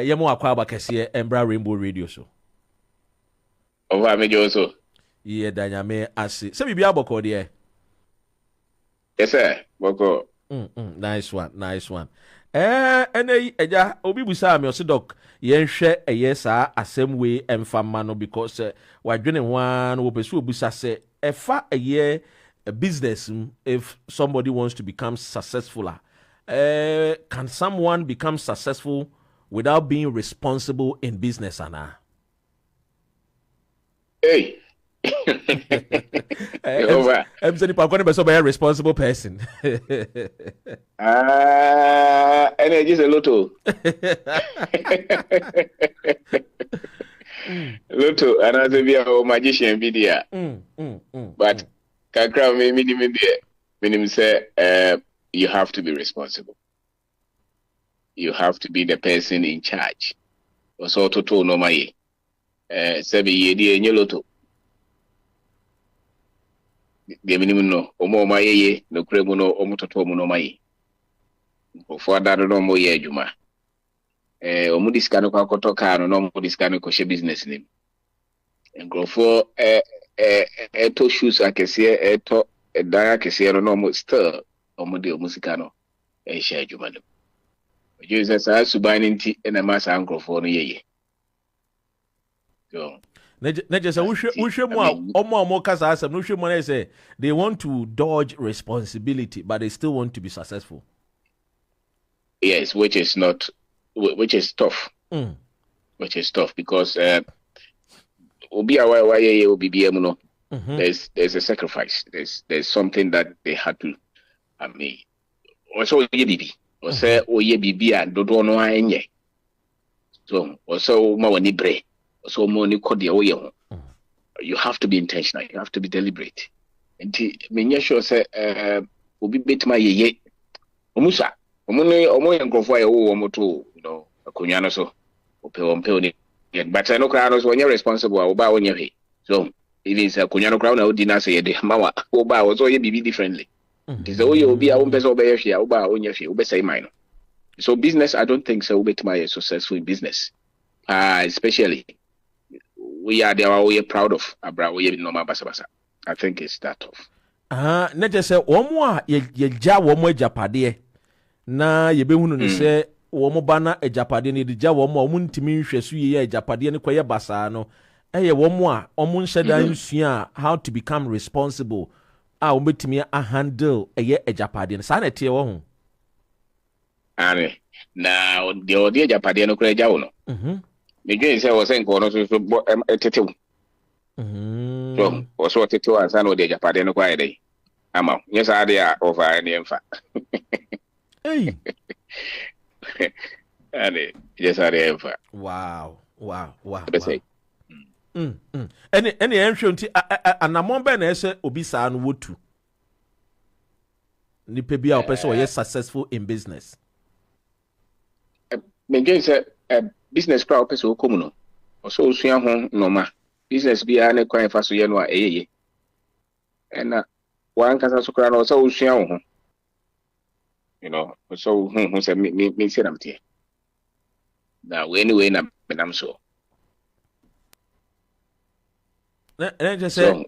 yemo akwa bakese Embra Rainbow Radio so. Over me also. Ye danyame ase. Se bibia boko de. Yes sir. Boko. Nice one. Ene eja obi busa me osidok yenhwe eye saa asem we emfama no because wadwene wan wo pesu obusa se efa eye a business if somebody wants to become successful. Can someone become successful without being responsible in business, Anna? Hey. I'm saying if I'm going to be a responsible person. And it is a lotto. Lotto, and as a magician video. But Kakra minimum say you have to be responsible. You have to be the person in charge. Also to no my sebi ye di lotto. The minimum no omo ma ye no kremu no omo toto omo no mai for that no mo ye adwuma omo diska no kwakoto car no mo diska no ko she business nim engrofo to shoes akese to dan akese no mo still omo de omo sika no she adwuma no Jesus suban nti na ma sa engrofo no ye so Neje say wohwe mu omo kasa asem no hwe mu na say they want to dodge responsibility but they still want to be successful. Yes, which is tough. Which is tough because obi awa ye obi biam no. There's a sacrifice. There's something that they had to also ye bibi. O say oye bibi a dodo no anye. So also ma wani bre. So money you have to be intentional, you have to be deliberate. And me sure say obi bet my ye omusa omo yankofo aye wo moto akonya no so ope ni but no crowd no so when you're responsible oba wonya he so even say akonya no crowd na odi na say ye de mawa oba wo so ye bibi differently it is oye obi a wo pese oba ye hwe oba wonya hwe obe say mine. So business, I don't think so bet my successful in business, especially we are there, we are proud of abra we normal basa. I think it's that tough. Na je say omo a ye ja omo ajapade na ye behunu ne say omo ba na ajapade ne ja omo ntimi nhwesu ye ajapade ne koye basa no eye omo a omo nhyeda nsua how to become responsible a omo betimi a handle eye ajapade ne sa na tie wo ho ane na the odi ajapade no kura ja wo no me say was enko no so etetew so was what etetew ansa no de japade no kwa ede ama yes ade a over any emfa hey ane yes ade emfa wow any enhwe nti anamon be na ese obi saa no wotu ni pe bia opese o yes successful in business me say business crowd person ko mu no so osua ho no ma business bia na kwan fa so ye no a eyeye ena wan kasa so kra no so osua ho so hu say me say nam tie na we anyway na benam so na je say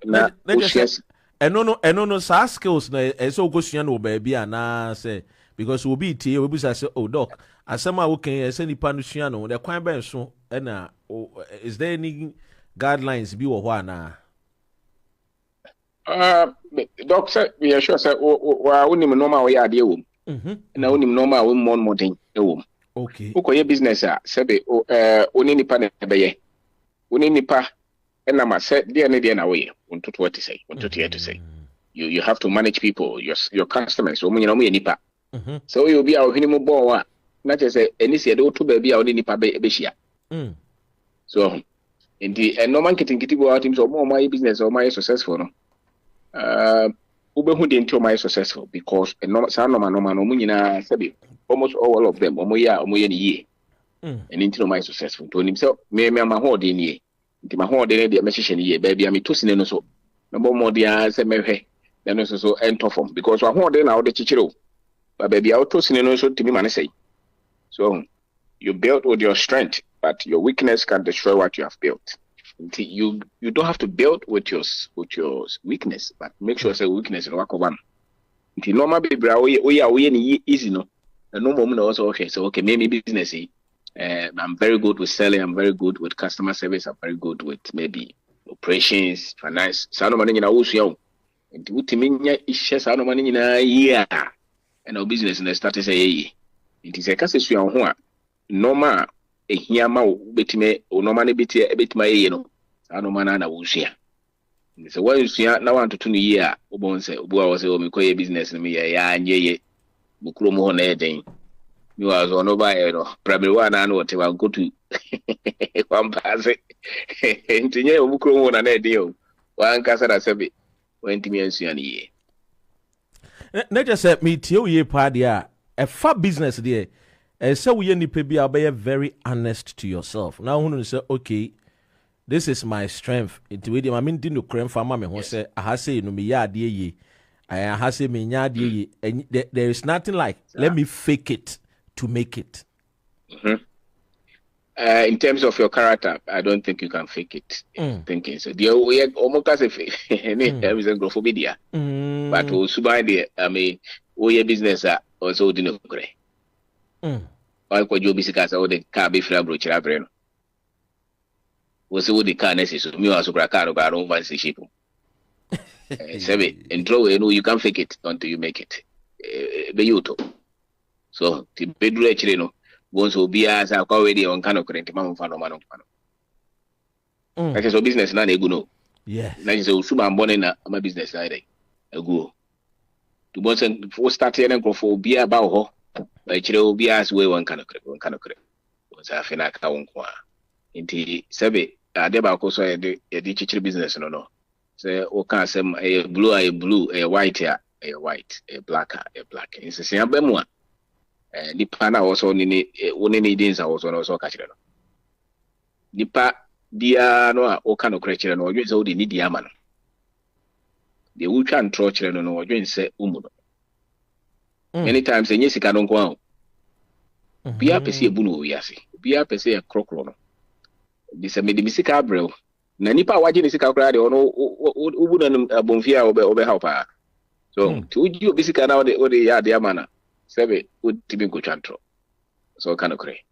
eno no sa skills na so ogosua no ba bia na say because we be tie we be say oh doc asema we can say nipa no sua no the kwan ben so na is there any guidelines bi wo ho na doc say we are sure say wa unim normal we ade wo na unim normal we mon modern e wo okay ukoye business a sebe oni nipa na beye oni nipa na ma say de na we unto what to say you have to manage people your customers so mun ye nipa so you be our hinimu bo na je say eni se de oto ba bia oni nipa be hia so in the normal kitikiti go out him so more my business or my successful no ube hu de nti my successful because normal no mu nyina sabi almost all of them omo ye ni ye and into my successful to him so me ma ho de ni nti ma ho de de me hye ni ye ba bia me to sine no so na bo mo de say me hwe no so enter form because wa ho de na wo de chichiro ba bia wo to sine no so timi ma ne say so you build with your strength, but your weakness can destroy what you have built. You don't have to build with your weakness, but make sure it's a weakness in work one. The normal baby, we are easy no. The normal moment also okay. So okay, maybe business. I'm very good with selling. I'm very good with customer service. I'm very good with maybe operations, finance. So no money in our house. And ultimately, it's just no money in a year. And our business and start to say, it is a case of one. Normal, a hiama betime or normally a bit my Sanomana Wusia. So why you see now want to 2 year, Obon say, was a business in me, and ye, Bukrumo Neding. You was on over, probably one and whatever go to one pass it. Engineer Bukrumo and a deal. One Casa Sabi went to me and see an year. Not just at me, till ye party, a fab business there. So we need to be very honest to yourself. Now, when you say, okay, this is my strength. Into it, I mean, didn't crème farmer me who say, I say no me ya dear ye. I have say me ya dear ye. And there is nothing like let me fake it to make it. In terms of your character, I don't think you can fake it. Thinking so. The way almost as if there is a growth but to survive the, I mean, we business also didn't agree. Why could you be sick as all the car be flabro children? Was all the car necessary? Me also crack out of our own fancy ship. And throw you can fake it until you make it. Beyuto. So, the bedroom actually no. Once will be as I already on kind of current man for no man. That is a business, not a good no. Yeah. That is a super born in my business. I go to once and for starting and go for be about her. But you will be as well one kind of correct. Was I feel like I won't qua. Indeed, Sabe, I never also a digital business no. Say, o can say a blue, a white, a white, a black. It's the same one. Nipa na also ni woni ni dins also catch no. Nipa dia no a o kan okre no odwen se o de ni dia ma no. De wo twa ntro kire no odwen se umu no. Many times enye sika no nko a. Bia pese ebu no wiase. Bia pese e krokro no. Di se me de sika abrel. Na nipa waje ni sika kra de ono ubu na abonfia obe help a. So to uji obi sika na o de ya de ama na. Sebe would be go chantro. So kind of cray.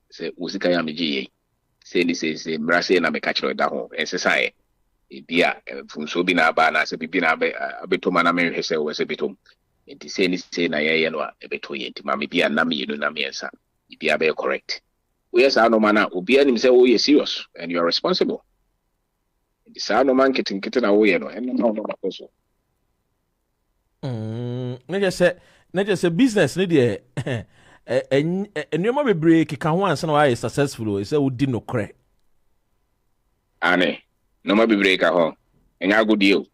Say Usika Yamiji. Say this is a brassy and a catcher at home. And say, Bia from Sobina Bana, say Bibina a betomana Mary herself was a betum. And to say Nayanwa, a betoy, Mammy Bia Nami, you know Nami and son. Bia be correct. Yes, I know mana, Ubia himself, oh, you're serious and you are responsible. The sound of man getting kitten away and no also. Not just a business, lady. And you might be break, can once and why successful is a would no crack. Anne, no more be break at home, and I good deal.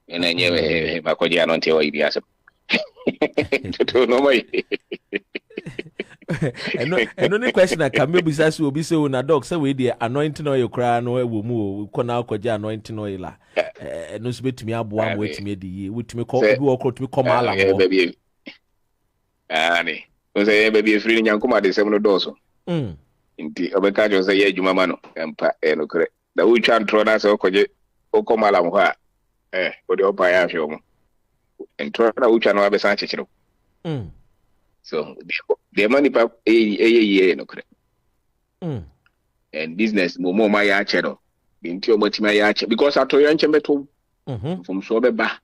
And I never have a cordial until I be as no way. And only question I can maybe say will be so in a dog, so we the anointing oil cry, no, will move, we now call anointing oil. And no spit to me, I'm wait to me the which me call you to me come along, baby. Annie, was a baby free young come at the 7 doors. In the other was a year, Jumamano, and correct. The witch and Tronas or Comalam, for the Opaya show. And Trona, which I know a Sanchez. So the money pap a year, no correct. And business, more my channel. Into your multi because I told you, Chambeto from Sobeba.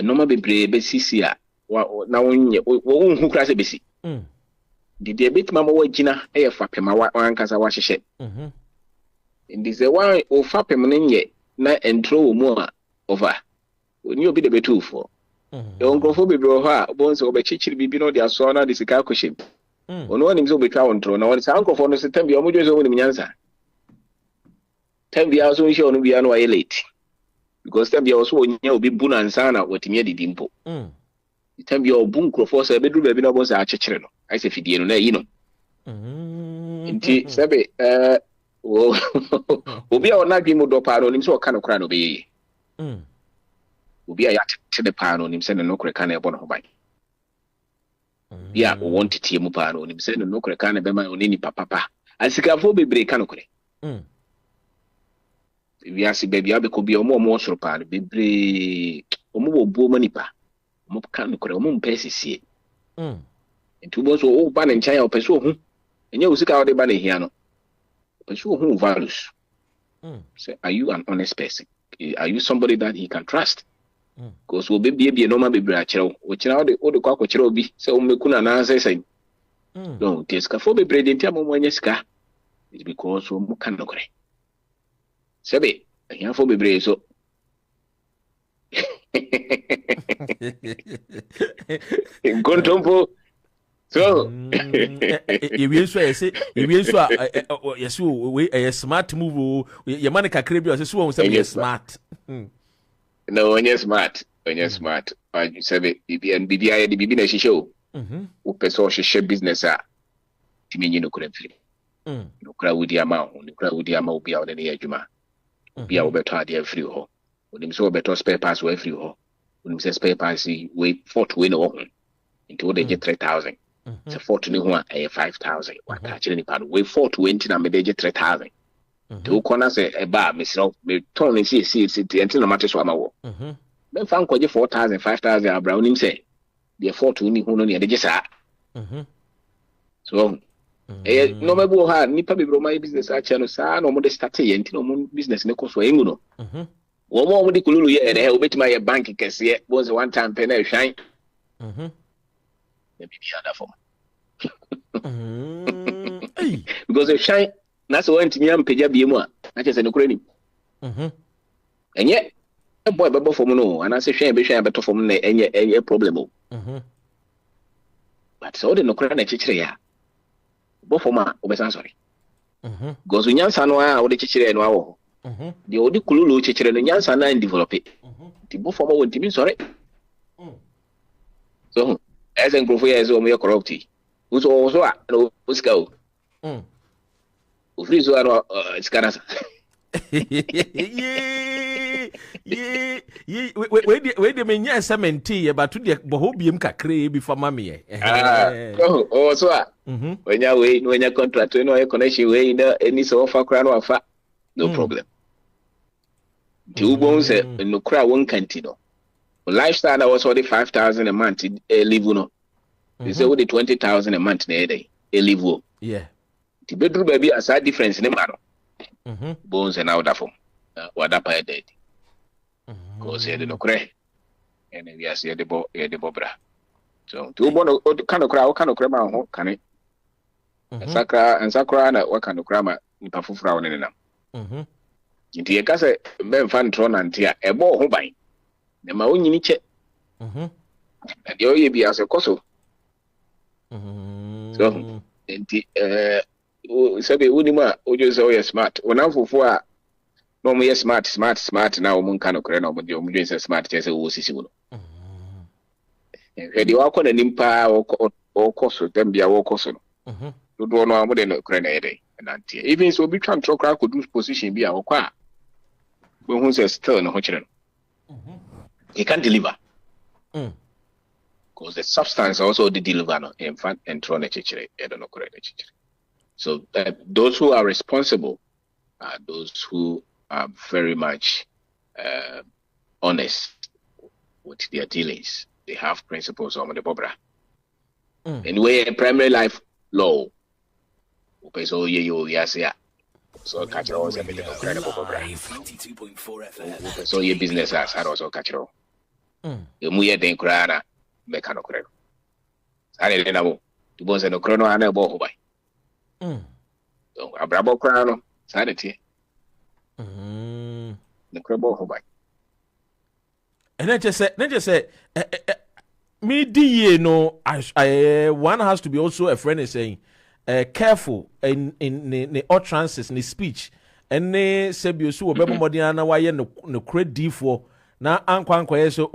No more be brave, Bessia. Now, who crash a busy? Did they beat Mamma Wagina, a fapema, one casa wash a shed? And this a one or fapem yet, not and throw more over. When you be the betu for. Your uncle for be bro her, bones over chichi be no their son, this is a calculation. On one himself be crowned throne, or his uncle for no September, or Mujo's own answer. 10 years on show no be late. Because 10 years also be Buna and Sana, what me the dimple. Time your bunko for a bedroom baby no was a children. I say, if you know, indeed, Sabe, will be our night more dopar on him so kind of crown obey. Will be a yacht to the pan on him sending no crack upon her bike. Yeah, want to tear mupa on him, said no can be my own any papa. I see a full baby canocre. We are see baby, I could be a more pan, baby, or more bomanipa, mop canocre, moon pessi. And 2 months old ban and child pursue whom, and you see how the banner here. Pursue whom values. Say, are you an honest person? Are you somebody that he can trust? Because we'll be a normal baby, which now the other cockroach will be so Mekuna answer saying, no, this for be bread in Tamo when you scar. It's because we cannot agree. Sabe, I have for be brave so. Control. So, yes, we a smart move. Your money can create you as a smart. No, when you're smart, you say, BBI, the BB show. Who person share business are. Timmy, no couldn't feel. No crowd with the amount, the crowd with the amount be out in the edge. Be our better idea free home. When him so better spare pass way free home. When him says spare pass, wait 4 to win home. Until they get 3,000. So 4 to one, 5,000. What catching any part? Wait 4 to win till I'm a 3,000. 2 corners a bar, Miss Rock, may turn and see until no matter what I will. Then found 4,000, 5,000. Brown him say, the 4 to win who only they just are. So, no matter how Nipa be my business, I channel, sir, no more starting until no business, no cost for Emuno. One more with the Kulu, and I will bet my bank can see it was 1 time penny shine. Because they shine, that's one to me, I'm Pejabima. I just said, no credit. And yet, a boy, but for no, and I say, shame, be shame, but for me, any problem. But so the no credit chichia. Both for my sorry. Goes when Yansano or the chichia and wow. The old Kulu chichia and Yansana and develop it. The both for my team, sorry. So, as in Grove as on your corrupty, who's also a no go. Freeze or Scaras. Wait a minute, some tea about to the Bohobium Cacre before mammy. Oh, so when you wait, when your contract, you know, a connection way, any so far crown or fat, no problem. 2 bones and no crowd 1 cantino. Lifestyle, I was already 5,000 a month, live no. They say, 20,000 a month, a day, a live. Yeah. The bedroom baby a side difference in the matter. Bones and out of them. What up I did. Because he had no cray. And we are see the bobra. So, 2 bono kind of crowd, kind of crema, can it? And Sakra, what kind of grammar in Pafufra in them. Into a cassa, men fan tron and tear a ball home by. The Mauni Niche. And the OE be as a coso. So, Sabi Unima, Ujo so smart. When I'm for no more smart now, Munkano Creno, but your museum smart as a Wossi. And you are calling an impa or coso, then be a walk also. You don't know more than a grenade. And even so, become Chokra could do position be our qua. When who says turn a children. He can't deliver. Because the substance also the deliver in front and throw a chichire. I don't know correct. So those who are responsible are those who are very much honest with their dealings. They have principles on the Bobra. Anyway, primary life law. So so catch it all. So your business has also catch it all. You muye den krana meka no kreno. Sare le na bo. Tu bo se no kreno ana bo ho bai. So abrabo krano sare tie. No krebo ho bai. And I just say me die no one has to be also a friend is saying careful in utterances in speech. And ne sebi so obebo modiana wa ye no credit for na ankwa yeso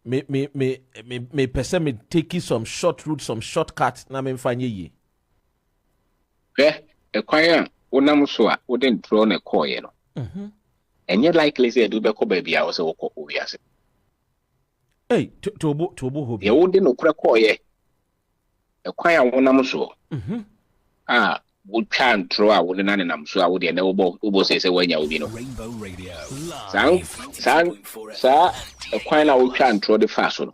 me person me take some short route, some shortcut na me mfanye yi. Ekwan wonam so a wo den draw na call ye no. Enye likely say do be ko ba bia wo se wo ko owiase. Hey, tobo hobi. Ye wo den no kura call ye. a quiet one so. Would can throw out the nanam so I would the Ubo says when you know. Rainbow Radio. Sir, a quiet would can throw the fast one.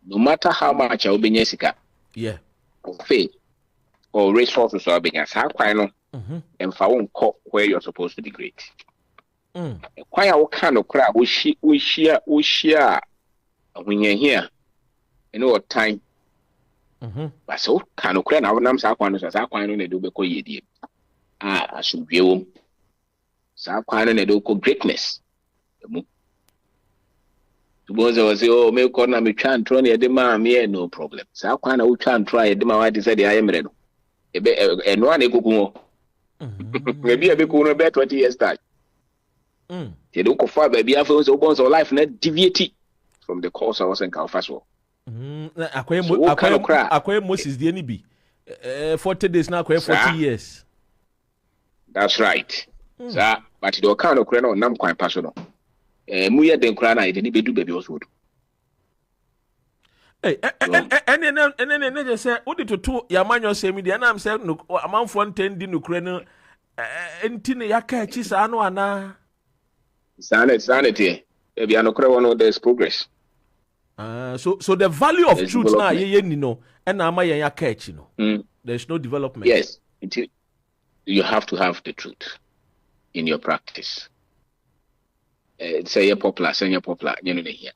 No matter how much I will be Jessica. Yeah. Faith or resources are being as how quiet and found where you're supposed to be great. Quite what kind of crowd we share when you're here. You know what time? But so kind of crowd our names are one as I quite on a do because you did. I should be so quite on a do greatness. Suppose I was oh, me corner me try and try the man me no problem. So quite I try and try the man I said I am ready. And one a cook maybe a big 20 years time. They don't go far, baby. I feel so bonds of life not deviate from the course I was in Calfaso. Acquire Moses the NB 40 days now, 40 years. That's right. Sir, but it will kind of crown on Nam quite personal. Muya den crown, I didn't do baby also. Hey, and then just say, what did you do? Yaman, say me, and I'm saying, no, among 10 din Ukraine, and Tina Yaka, Chisano, Anna. Sanity. Maybe I know there's progress. So the value of there's truth now, you know, and Amaya catch, you know. There's no development. Yes, you have to have the truth in your practice. Say you're popular, you know here.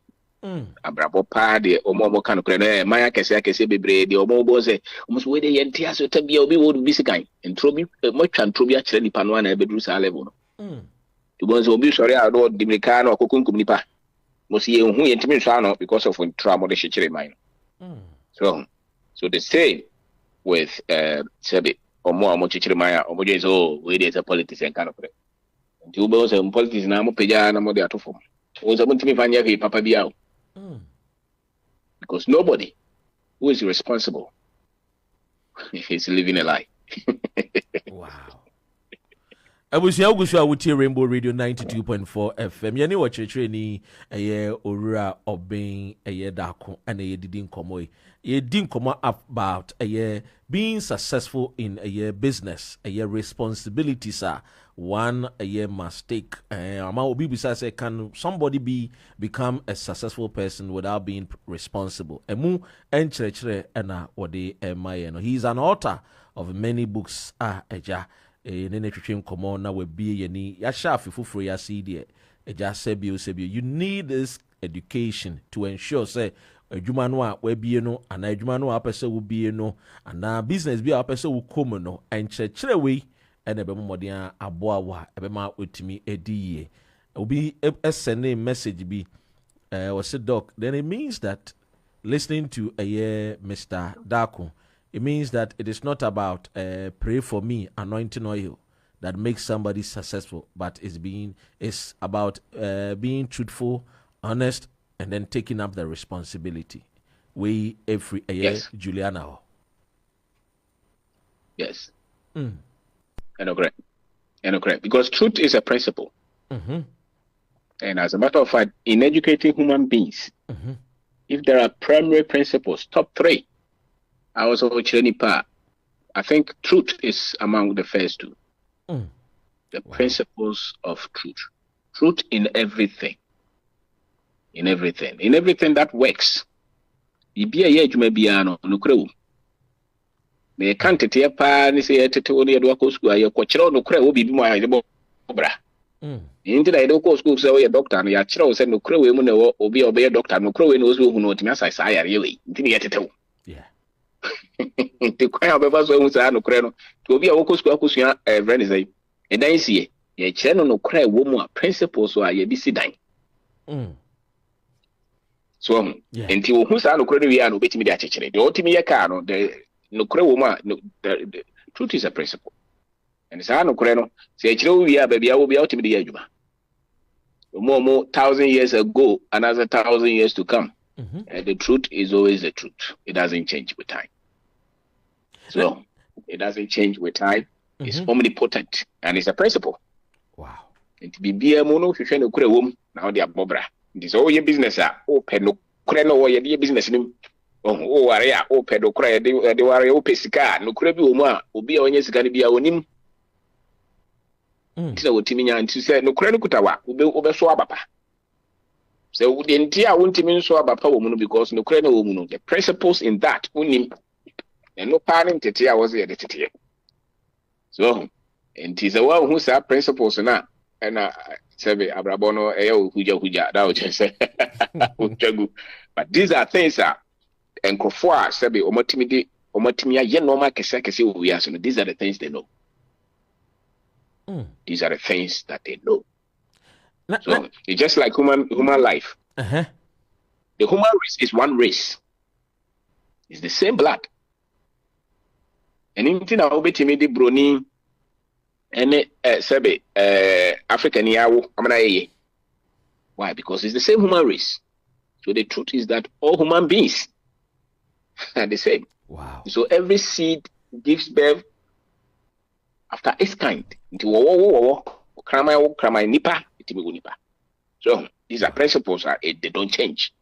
Abrabo party or more kind of credit. Maya can say be brave, or more boys almost where the entire so to be or be would be kind and Troby much and Troby actually Panuana bedroom level. The ones who be sorry, I don't Dimicano or Kukum Nipa. Must see who intimate because of when trauma the shitty mine. So the same with Sebi or more Mochichimaya or Mojes, oh, where there's a politics and kind of it. Two boys and politics now, Pejana, Modia to form. Was a to me find your Papa Biao. Because nobody who is responsible is living a lie. Wow. I was with Rainbow Radio 92.4 FM. Yani wa chere ni Ora Obin Dako and didn't come didn't come about being successful in business, responsibility, sir. One must take. Say, can somebody become a successful person without being responsible? Emu enchere ena wode emaye no. He is an author of many books. Nene twetwe nkomo na we bie yani ya shafi fufuro ya CD eja sebio you need this education to ensure say adwuma no a we bie no ana adwuma no a pese wo bie no ana business bi a pese wo kom no enkyekere we ene be moden aboa wa ebe ma otimi ediye obi send message bi was say doc, then it means that listening to Mr. Dako, it means that it is not about pray for me, anointing oil that makes somebody successful, but it's about being truthful, honest, and then taking up the responsibility. We every yes. Juliana. Yes. And correct. Because truth is a principle. Mm-hmm. And as a matter of fact, in educating human beings, if there are primary principles, top 3, I was over Chilenipa. I think truth is among the first 2. The principles of truth. Truth in everything. In everything that works. Ibia ye jume biano nukrewu. Me kante te pa ni se tete woni edo ko school aye ko kire nukre wo bibi mo aye bo bra. Nti da edo ko school se wo ye doctor no ya kire wo se nukre we mu na wo obi obe ye doctor nukre we no wo so hu no otimi asai sa yare we. Nti ye tete wo. Yeah. Nti kwa obe fa so hu sa nukre no. To obi a wo ko school akosua friend say e dan sie ye kire no nukre wo mu a principles so aye bi si dan. So, until who's an Ukrainian, which me the ultimate Yakano, the Nukrema, the truth is a principle. And it's an Ukraino, say, we are baby, I will be ultimate Yajuma. More 1,000 years ago, another 1,000 years to come. And the truth is always the truth. It doesn't change with time. So, it doesn't change with time. It's omnipotent and it's a principle. Wow. And to be a mono, if you now they are Bobra. This all your business are open no creno or your business name. Oh, area, oh, pedocra, they were oh, pesca, no crabby, obi onye sika bi a onim. Ntina wotimi nya nti se no kura no kutawa obeso abapa. Se wo de ntia wontimi nso abapa wo mu no because no kura na wo mu no the principles in that unim. And no parent tete a was the tete. So, nti se wa hu sa principles na sebe abrabo no huja that would say but these are things that enkrofo a sebe omotimi aye normal kese wo wi aso no these are the things they know. These are the things that they know. So it's just like human life. The human race is one race. It's the same blood. And in Tina Obetimi de Bruni and Sebe African Yawo Amanaye. Why? Because it's the same human race. So the truth is that all human beings are the same. Wow. So every seed gives birth after its kind. So these are principles they don't change.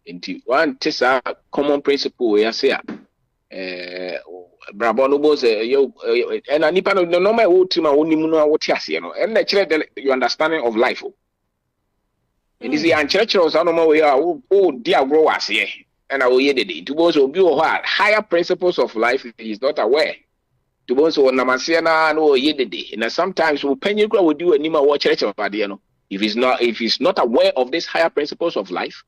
Into one test common principle we say Brabon was and a nipa no normal would team what and the your understanding of life. And this is the church was normal way dear growers here and I will hear the day to also be higher principles of life is not aware. To bones or Namasiana no yedede. And sometimes we Penyukra will do a Nima watch church of Adiano. If he's not aware of these higher principles of life,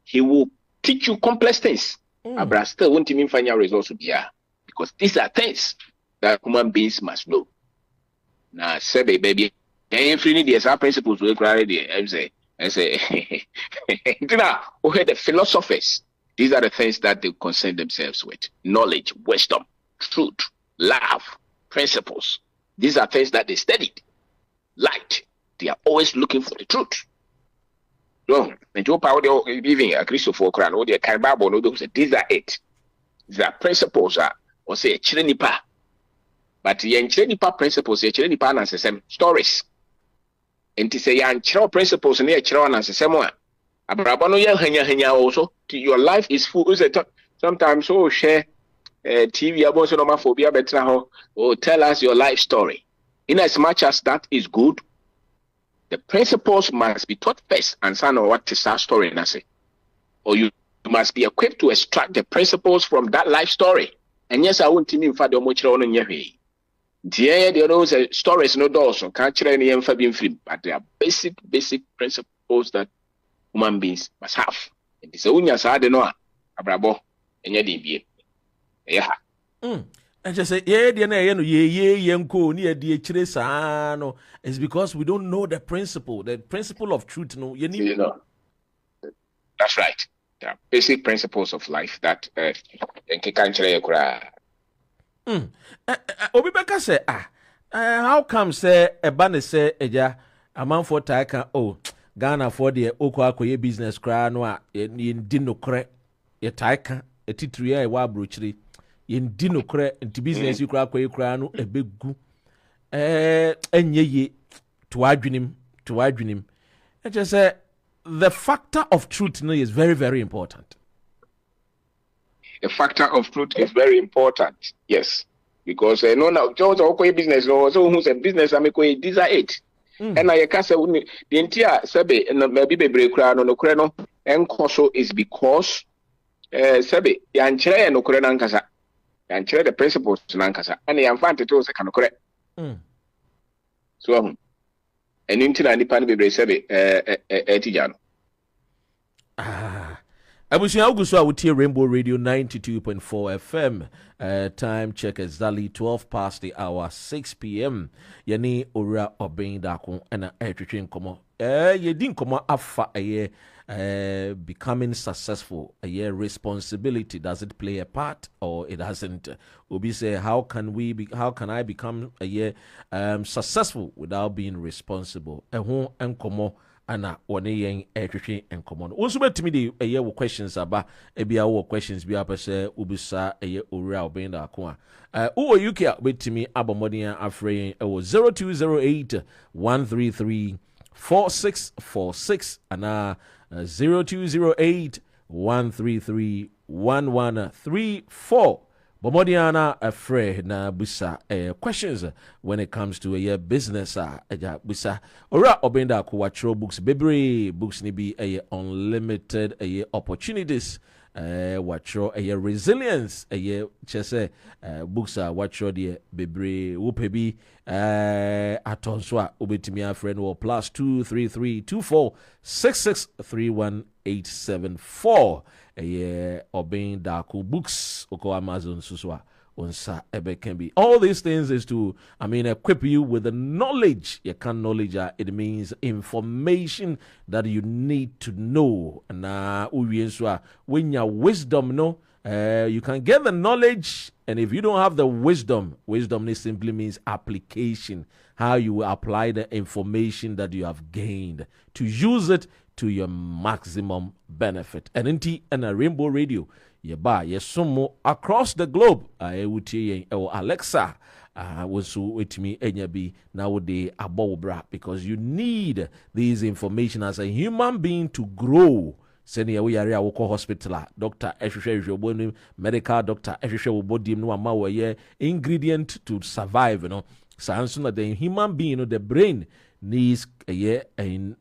he will teach you complex things. But still won't even find your results to be here. Because these are things that human beings must know. Now say baby, every need these principles we cry there. I say the philosophers, these are the things that they concern themselves with. Knowledge, wisdom, truth. Love, principles. These are things that they studied. Light. They are always looking for the truth. So, and you power giving a Christopher Crown or the Bible, these are it. These are principles or say a chilenipa. But the chilenipa principles, a chilenipa and the same stories. And to say young children principles and a children as the same one. Abrabano hanya also. Your life is full. Sometimes so share. TV abosonomaphobia betra or tell us your life story. In as much as that is good, the principles must be taught first and son of what is our story and I say. Or you must be equipped to extract the principles from that life story. And yes, I won't mean for the much on your way. The stories no doors or can't any film, but they are basic principles that human beings must have. And this unya sa de no abrabo enya de yeah. I just say, it's because we don't know the principle of truth. No, you know. That's right. There are basic principles of life that Obibeka say, how come say a banner say a man for taika Ghana for the Okoye business cry no in dino cre a taika a titria a wabruchri. Yen dino kre nti business you kra no ebegu enye to adwinim I just say the factor of truth is very, very important. The factor of truth is very important, yes, because no now just business no so who's a business ameko these are it. And I can say the entire sebe maybe bebre kra no kre no enkoso is because sebe yanchire no kre nankasa and share the principles to Nankasa, and I am found to say can correct. So, and into any pan be brave, Etijano. I wish you would hear Rainbow Radio 92.4 FM. Time check exactly 12 past the hour, 6 p.m. Yani Ora Obeng Dako and a train come. You didn't come afa a year. Becoming successful, a year responsibility, does it play a part or it hasn't? Obi say, how can I become a year successful without being responsible? Ehun enkomo ana one yen etwetwe enkomo. Also bet me a year with questions about ebia wo questions bi apese ubisa a year owura obenda akwa. Uwo UK bet me abomodin afre 0208 133 4646 and 0208 133 1134. Bomodiana afraid na busa questions when it comes to a business busa ora obenda ko watro books bebre books ni bi unlimited opportunities watro resilience chese books watro de bebre wope bi atonso a obetimi afraid no +23324663184 obenda ko books oko Amazon suswa onsa ebe can be. All these things is to, equip you with the knowledge. You can knowledge, it means information that you need to know. Na when your wisdom, no, you can get the knowledge, and if you don't have the wisdom simply means application. How you will apply the information that you have gained to use it to your maximum benefit. And in a Rainbow Radio, yesumo across the globe. Alexa was with me enyabi nowadays abobra, because you need this information as a human being to grow. Senior we are our hospital doctor medical doctor body no ama ingredient to survive, so that the human being, the brain needs a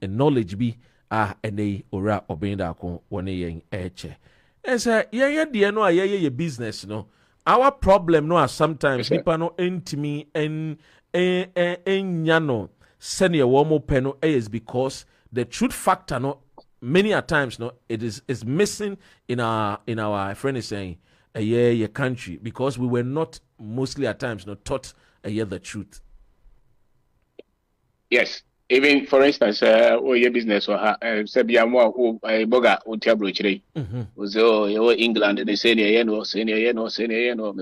knowledge be and a ora obenda ko one yen eche. And say yeah no ye business, our problem no sometimes people no intimi en yano senior womo peno is because the truth factor many a times it is missing in our friend is saying your country, because we were not mostly at times taught the truth. Yes. Even for instance, your business or Sabia more boga utabro chile. Uzo your England and the senior,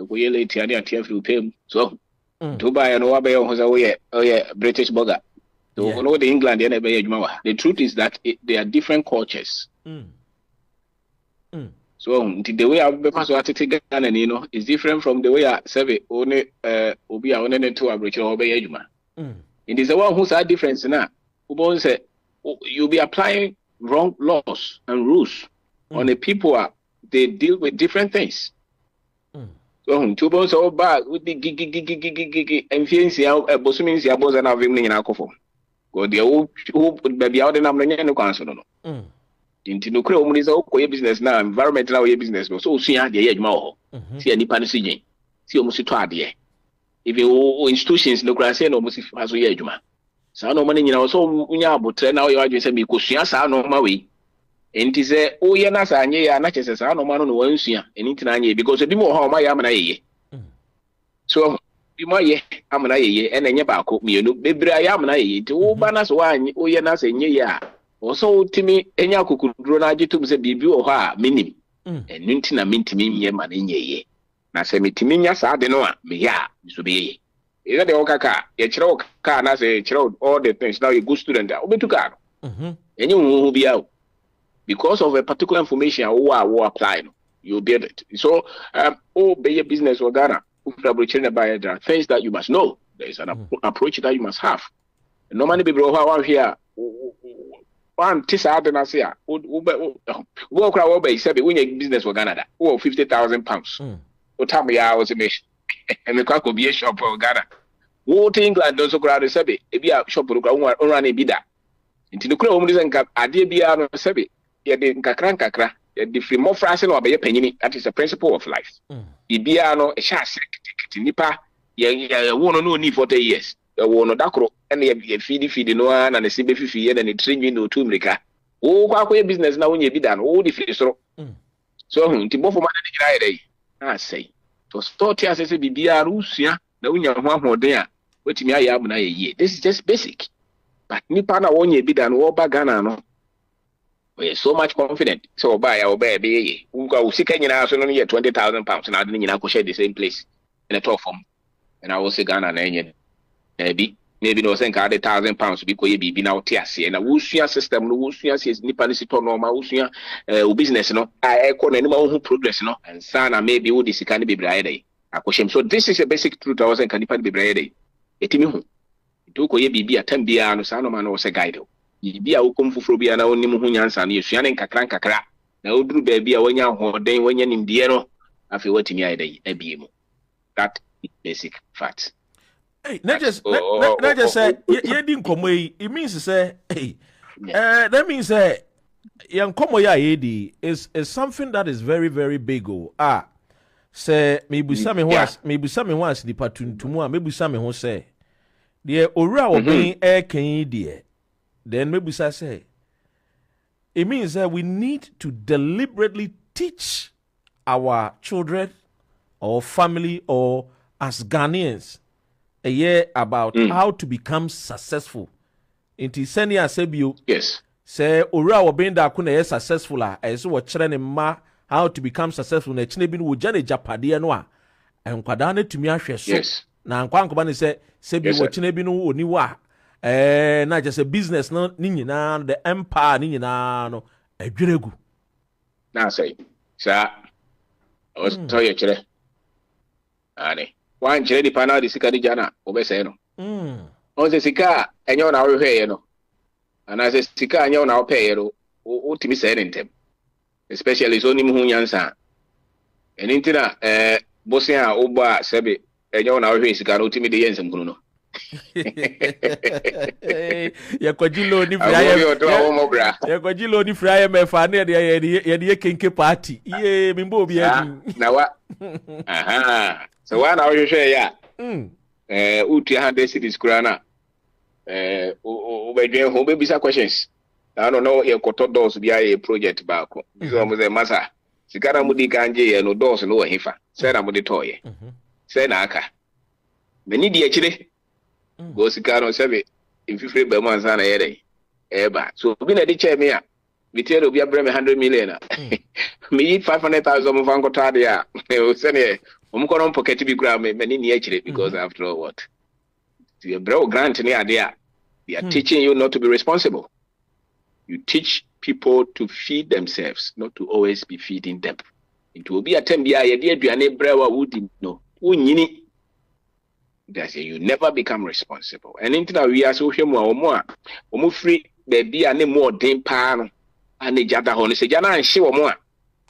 we late Tiania Tiafu pay. So to buy an Obayo who's away, British boga. To know the England and the truth is that they are different cultures. So the way I've been to Ghana, is different from the way I say only Obi only to average Obeyajuma. It is the one who's a difference now. Who say you'll be applying wrong laws and rules on the people they deal with different things. So two bones all bad with the gig and fancy out a bossumins ya boss and having in alcohol. Go the old who be out and I'm no council. Into no crow is okay business now, environmental business, so see the edge more. See any panacea. See almost to idea. If you institutions no class no almost as we ejuma. So no money so unya but now you are just say because sa no ma we. Enti say o ye na sa anye ya na chese sa no ma no wan sua enti na anye because bi mo ha o ma ya amana ye. So bi mo ye amana ye e na nye ba ko mienu bebra ya amana ye ti wo ba na so anye o ye na sa nye ya. O so timi enya kokuduro na agitum say bibi o ha minim. Enu nti na mintimi nye ma na nye ye. Na se mitimi nya sa de no a me ya so be ye. Either the okaka, you chiro car, and I say chiro all the things. Now you good student, obe to car. And you will be out because of a particular information who apply. You'll be it. So, be a business or Ghana, things that you must know. There is an approach that you must have. No money be brought here. One tisa out and I say, walk around by say, we need business for Ghana. Oh, £50,000. What time we are was a mission. And the could be a shop for Ghana. What England does crowd a sabi, a be a shop or run a bida. Into the crow and a dear be a sabi, yet the kakra, yet the free more frazzle or by a penny. That is the principle of life. The biano, a chassis, nipa, ya won't know need for 10 years. The one of Dakro, and a feedy no one and a CB50 and a train into Tumrica. Oh, quack business now when you be done, all the fish. So, to both of my day, I say. So start as a BBR Rusia, the winner one more there, which me I am na ye. This is just basic. But Nipana won't ye be done war Ghana no. We are so much confident. So buy our baby. Who go sick in house only £20,000 and I didn't share the same place in a top form. And I will say Ghana and maybe no send £1,000 because you be now TSC and a Wusia system, no Wusia says Nipanisito no Mausia business, no. I echo anyone who progress, no, and Sana maybe would this can be bride. So this is a basic truth. I was in Canipan be bride. Etimu. Toko ye be a 10 bia no Sanoman was a guide. Ye be a Ukumfubia and only Muhunians and Yusian and Kakran Kakra. na uduru baby a wanya hoden wanya nimdie no afi watimi ayeda abie mu. That is basic fact. Hey, not just say you didn't come away. It means say hey, that means young come away is something that is very very big. Say maybe some was the patun to more maybe some who say the ora will be air can dear. Then maybe say it means that we need to deliberately teach our children or family or as Ghanaians a year about how to become successful. Inti seni asebio. Yes. Say ora obenda kuna successful so wo kire ne ma how to become successful na chine bi no jane japade no a enkwada na tumi ahwe so. Yes. Na nkwankoba ne se bi wo chine bi no oni wa na just a business no ni nyina the empire ni nyina no adweregu. Na say sa o so ye kire. Ani wan kire di pana di sika di jana obese no on se sika enyo na wo hweye no ana se sika enyo na wo peye no o timi se rentem especially so ni mu nyansa eni ntina bosin a wo ba sebe enyo na wo hweye sika no timi de yensem kunu no ya kwajilo ni fraya me fa na ye kenke party ye mimbo obi adu na wa aha so wa na wo hwehwe ya utu 100 cities kurana obedwen ho be bisa questions na no ye koto doors bia ye project back so mo ze masa sikara mudi kanje ye no doors no hefa say na mudi toye say na aka mani di akire go sikara sebe ififre be man sana ye dai eba so bi na di che me a bitero bia bre me 100 million me yi 500,000 mo fanko tade ya o sene omkono pocket bi kura me mani ni akire because after all what your bro grant ni ade they are teaching you not to be responsible. You teach people to feed themselves, not to always be feeding them. It will be a time bia ye de aduane brewa wudi no unyini. That's you never become responsible. And into we are so hwemu a omo free baby ane mo den pa no ane jada ho no se jana anhye omo a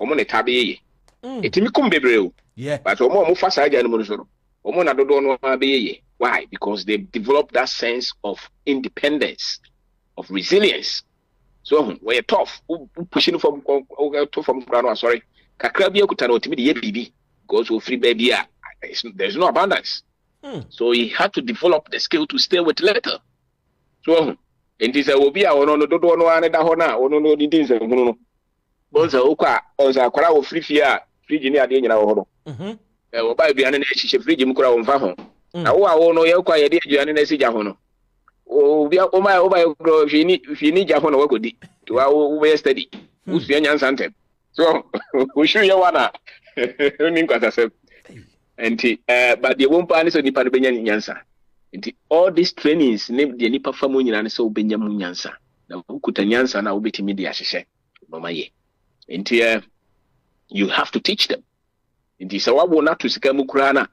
omo ne tabe ye. Etimi kum bebre o. Yeah. But omo fa sa aja no mo so no. Omo na dodo no ma be ye. Why? Because they've developed that sense of independence, of resilience. So we're tough. Pushing from ground. Sorry. Kakrabia kutano timi ye bibi. Because we free baby. There's no abundance. So he had to develop the skill to stay with later. So and this will be our no dodo no ane da hona ono no di things no. Bonza okwa onza kwara wo free fia free jini ade nyina wo ho no. Wo ba bia ne na ehihye free jimi kura wo mfa ho. Na wo no ye kwa ye de aduane na sija ho no. O bia o ma gro fini ja ho no wakodi. To wo be steady. Wo sua nyansa ntem. So we should you wanna ni kwata se. Enti but the won pa ni so nipa no benya nyansa. Enti all these trainings ne de nipa fa mo nyina ne so benya mu nyansa. Na ukuta nyansa na obetimi de ahyehye. Mama ye. Enti you have to teach them. Enti so wa na to sika mu kura na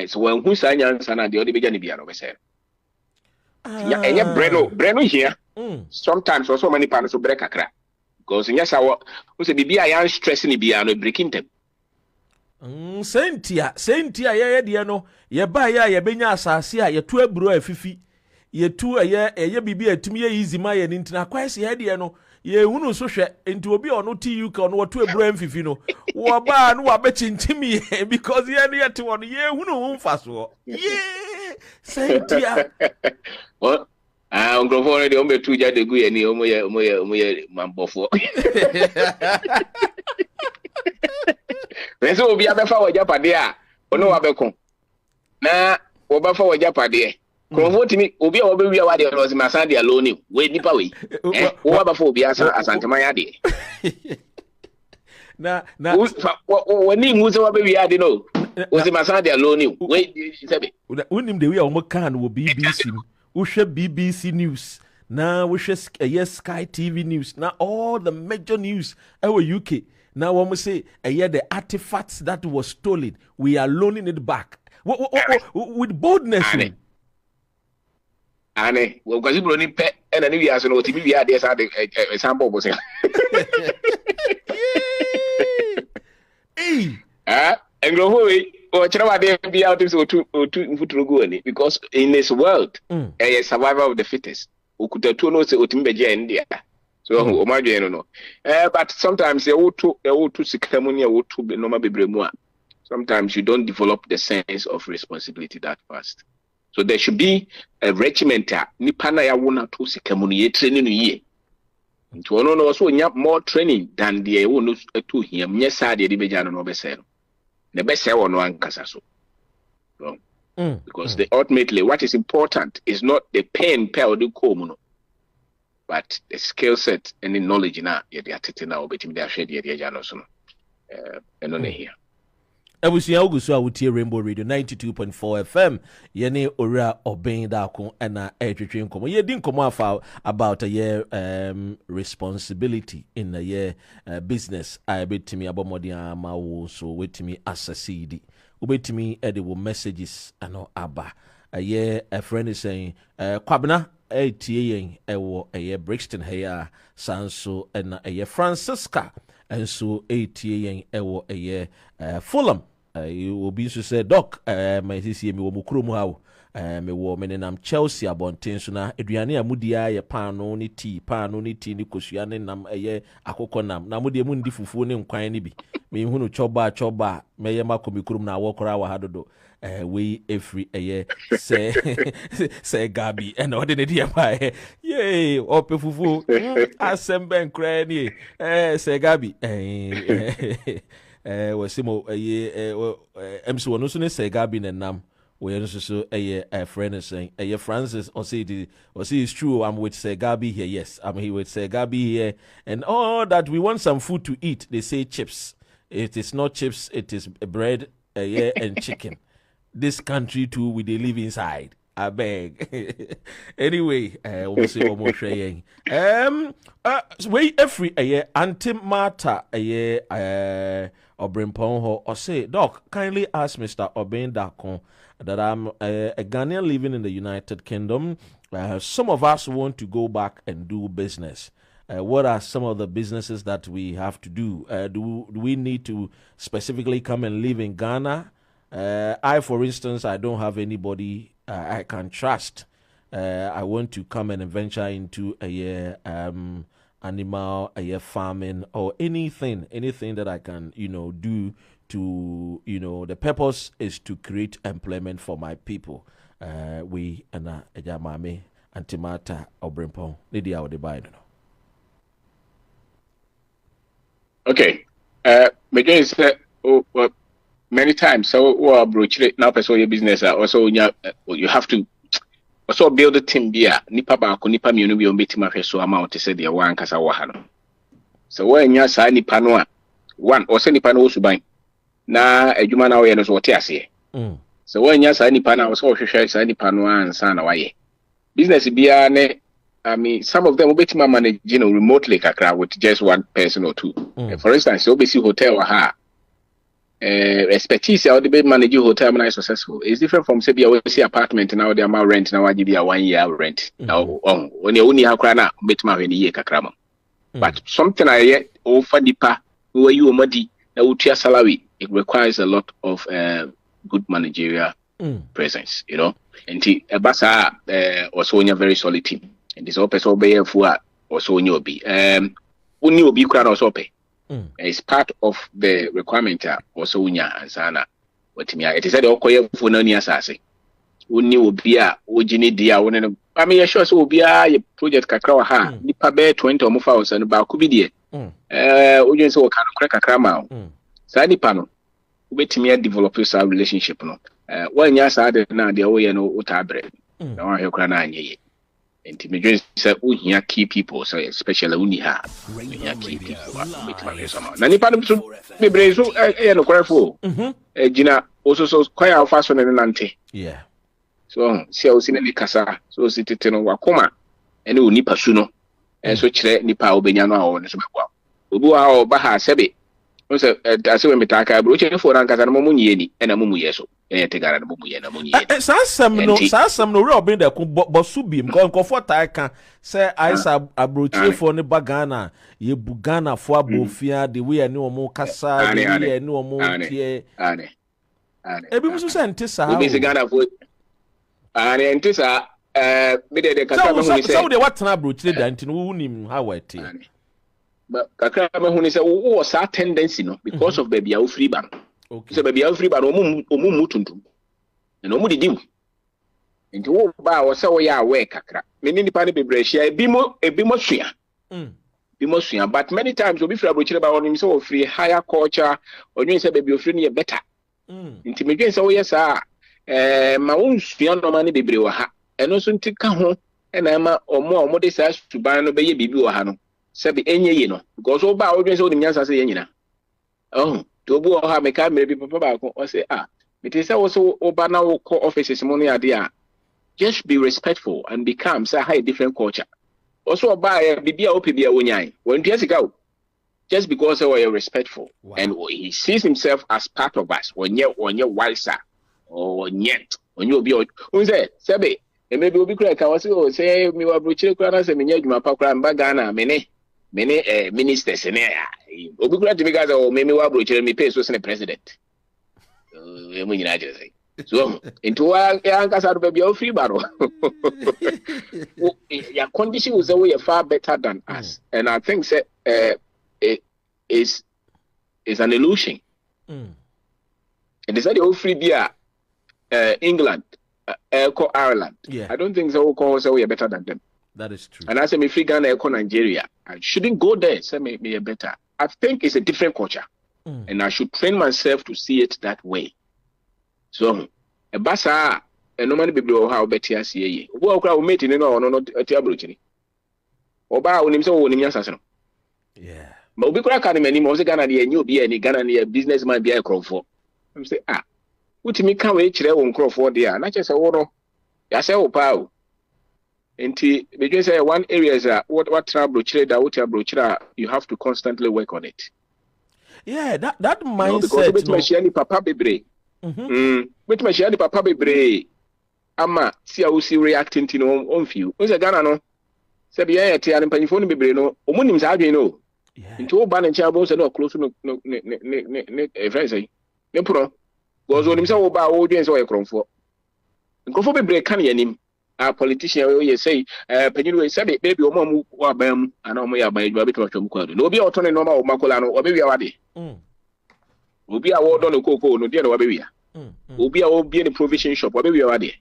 so when who say nyansa na de odi beja ne bia no be say. Ya enye breno here. Sometimes also many parents so break akra. Because nyasa wo say bibia ya stress ni bia no breaking them. Sentia ye de no ye ba ya ye benya asase a ye to aburo afifi ye tu ye bibi atumi ye easy ma ye ntina kwase ye de no ye hunu so hwe enti obi ono TUK ono wo to aburo amfifi no wo ba no wa be chintimi because ye ne yete wono ye hunu mfa so ye sentia what ongrofo ne de o metu ja de gu ye ni omo ye mambofo. Nso obi abefa wajapade a ono wabeko na wobafa wajapade krofo timi obi a wobewi a wade no zima de alone we nipa we wo wabafa obi asanteman ade na wani ngu se wabewi ade no zima de alone we sebe unim de we a wo kan wo BBC wo hwe BBC news na wo hwe Sky TV news na all the major news our UK. Now, when we say the artifacts that was stolen, we are loaning it back with boldness. Ane, well, because you don't need pet, and then we are so we are there. Sample was And go away. Or Chinawa be out of two because in this world, a survival of the fittest. Who could have two notes to India. So, no. But sometimes they ought to Sikamunia ought to be normal be. Sometimes you don't develop the sense of responsibility that fast. So there should be a regiment. Nipana ya wuna to Sikamunia training ye. To ono also more training than the one to him. Yes, I did be Jano no besel. The best one one casaso. Because ultimately what is important is not the pen per do comuno. But the skill set and the knowledge in that you're now between their shade and on here. Ebusia Ogusu awutie Rainbow Radio 92.4 FM yene ora obin da ko na etwetwe nkomo ye di nkomo afa about responsibility in the business I betimi abomodi ama wo so wetimi assessed ubetimi e the messages ano aba a friend is saying kwabena etie yen ewo Brixton here sanso na Francisca and so etie yen ewo Fulham. You will be to say, Doc, my sister, me wo mukrumu how, me wo menenam Chelsea abonten so na aduane amudia ye pan no ni tea ni kosua ne nam akokɔ nam na mudie mu ndi fufuo ne nkwan ne bi me hunu choba me ye makomi kurum na wokora wa hadodo we every say Gabi and ode ne dia ba ye ope fufuo asembe nkra ni say Gabi wasimo MC wono so ne say Gabi ne nam we are so a friend is saying Francis or say it's true I'm with Sir Gabi here. Yes, I'm here with Sir Gabi here, and all that we want some food to eat. They say chips. It is not chips, it is bread and chicken. This country too we they live inside. I beg. Anyway, we'll see what more saying. We every anti-matter Obrimpon ho or say, Doc, kindly ask Mr. Obin Dakon that I'm a Ghanaian living in the United Kingdom. Some of us want to go back and do business. What are some of the businesses that we have to do? Do we need to specifically come and live in Ghana? For instance, I don't have anybody I can trust. I want to come and venture into animal farming or anything that I can, do to, the purpose is to create employment for my people. We and Ejamame Antimata Obrimpon. Lady out the Biden. Okay. Many times, so approach now person your business also you have to also build a team here. Nipa ba ko nipa mienu bi o betima hwe so amount say the one kasa wo ha no. So when nya sa nipa no a one or say nipa no suban na adwuma na wo ye no so wote ase. So when nya sa nipa na wo so hwehwe sa nipa no ansa na waye. Business bia ne some of them will betima manage remotely kakra with just one person or two. For instance, you be see hotel or ha expertise how the manage hotel when I successful. It's different from say we see apartment now the amount rent now give you a 1 year rent. Now when you only have krana betima when year kakrama. But something I yet offer deeper where you money na salary, it requires a lot of good managerial presence, And basa also in a very solid team. And this open so be for also in your be uni obi kra na so pay. It's part of the requirement also unya ansana wetimia it is said okoye fu na ni asase uni obi a ogini dia woni you sure so obi a ye project kakra wa ha nipa be 20 omofa wo sanu ba ku bi de ogin so ka no kakra ma sa nipa no obetimia develop your relationship no wanya sa de na de wo ye no utabre na wa he kra na anye and me say uhia key people, so especially uniha key people. Na nipa no so bebre so no kwafo. Gina also so quite how fast on nante. Yeah. So see o si na kasa so si tete no wakoma ene onipa su no. So kire nipa obenya no a wo so bekwa. Obi wa ba ha sebe. So ase we metaka bro che fo ran kasa no mo nyi ni ena mo mu yeso. tegara no mu ye na mu ye Sasam no real been there bosubi mko for taika say Aisa abrochefo ne bagana ye bugana fo abofia the way ani omo kasa the way ani omo tie ebi musu se ntisa ha we be Ghana fo ntisa me de kasa me hu ni say so de watena abrochire da ntino wunim ha wete but kakra me hu ni say wo sa tendency no because of baby a free ban. Okay. So baby free ban omu mutuntum na omu didi nti wo ba wo se wo ya aware kakra me ni nipa ne bebre hia ebimo sua bimo sua but many times obi free abrochire ba wonim say wo free higher culture onwen say baby free no ye better nti me dwen say wo yes ma wo sua no ma ne bebre wo ha eno so nti ka ho na ma omo de sa suban no be ye bibi wo ha no se be enye ye no because wo ba wo dwen say wo nim nyansa say ye nyina to bu ha me ka mere bi papa ba ko o say it is also oba na wo call offices money ade just be respectful and be calm say have a different culture also oba bibia opibia wonyan won tua sika o just because they are respectful. Wow. And he sees himself as part of us when you wiser or yet when you be who say sebe e maybe obi kura ka wase o say me wa brochire kura na say me nya adwuma pa kura mba Ghana mene ministers ne obi kura timi gaza o me wa brochire me pay so say president e mo nyina jere say so into wa ankasa do be o free baro your condition was way far better than us and I think say it is an illusion and they said the free beer England Ireland. Yeah. I don't think so call say we are better than them. That is true. And I say me free Ghana Nigeria. I shouldn't go there say me better. I think it's a different culture. And I should train myself to see it that way. So a basa no man be blow how better as ye. Wo okra wo mate ni no ti abrochini. Oba onim say wo nim yasase no. Yeah. Ma obi kura kan mani mo say Ghana dey enye obi any Ghana dey businessman be akrofo. I'm say utimi ka we kire wo nkrofo dey na che say wo no ya say wo pa o. Enti be say one areas what trouble kire da what trouble kire you have to constantly work on it. Yeah, that mindset because with my share ni papa bebre. With my share ni papa bebre. Ama see how see reacting to no on few. O say Ghana no. Say be ya te an panifo no bebre no. Omunim sa adwen no. Yeah. Into oba na ncha bo say no close no friend say. Ne pro. Because onim say oba o dwen say o yekromfo. Nkrofo bebre kan yanim. A politician we say panyin we say baby o mamu wa bam ana o mo ya ban adwa beto atwam kwado. No obi a oto ne no ma o makola no obi wi awade. Obi a wo do no koko no de no obi wi. Obi a wo bi any provision shop obi wi awade.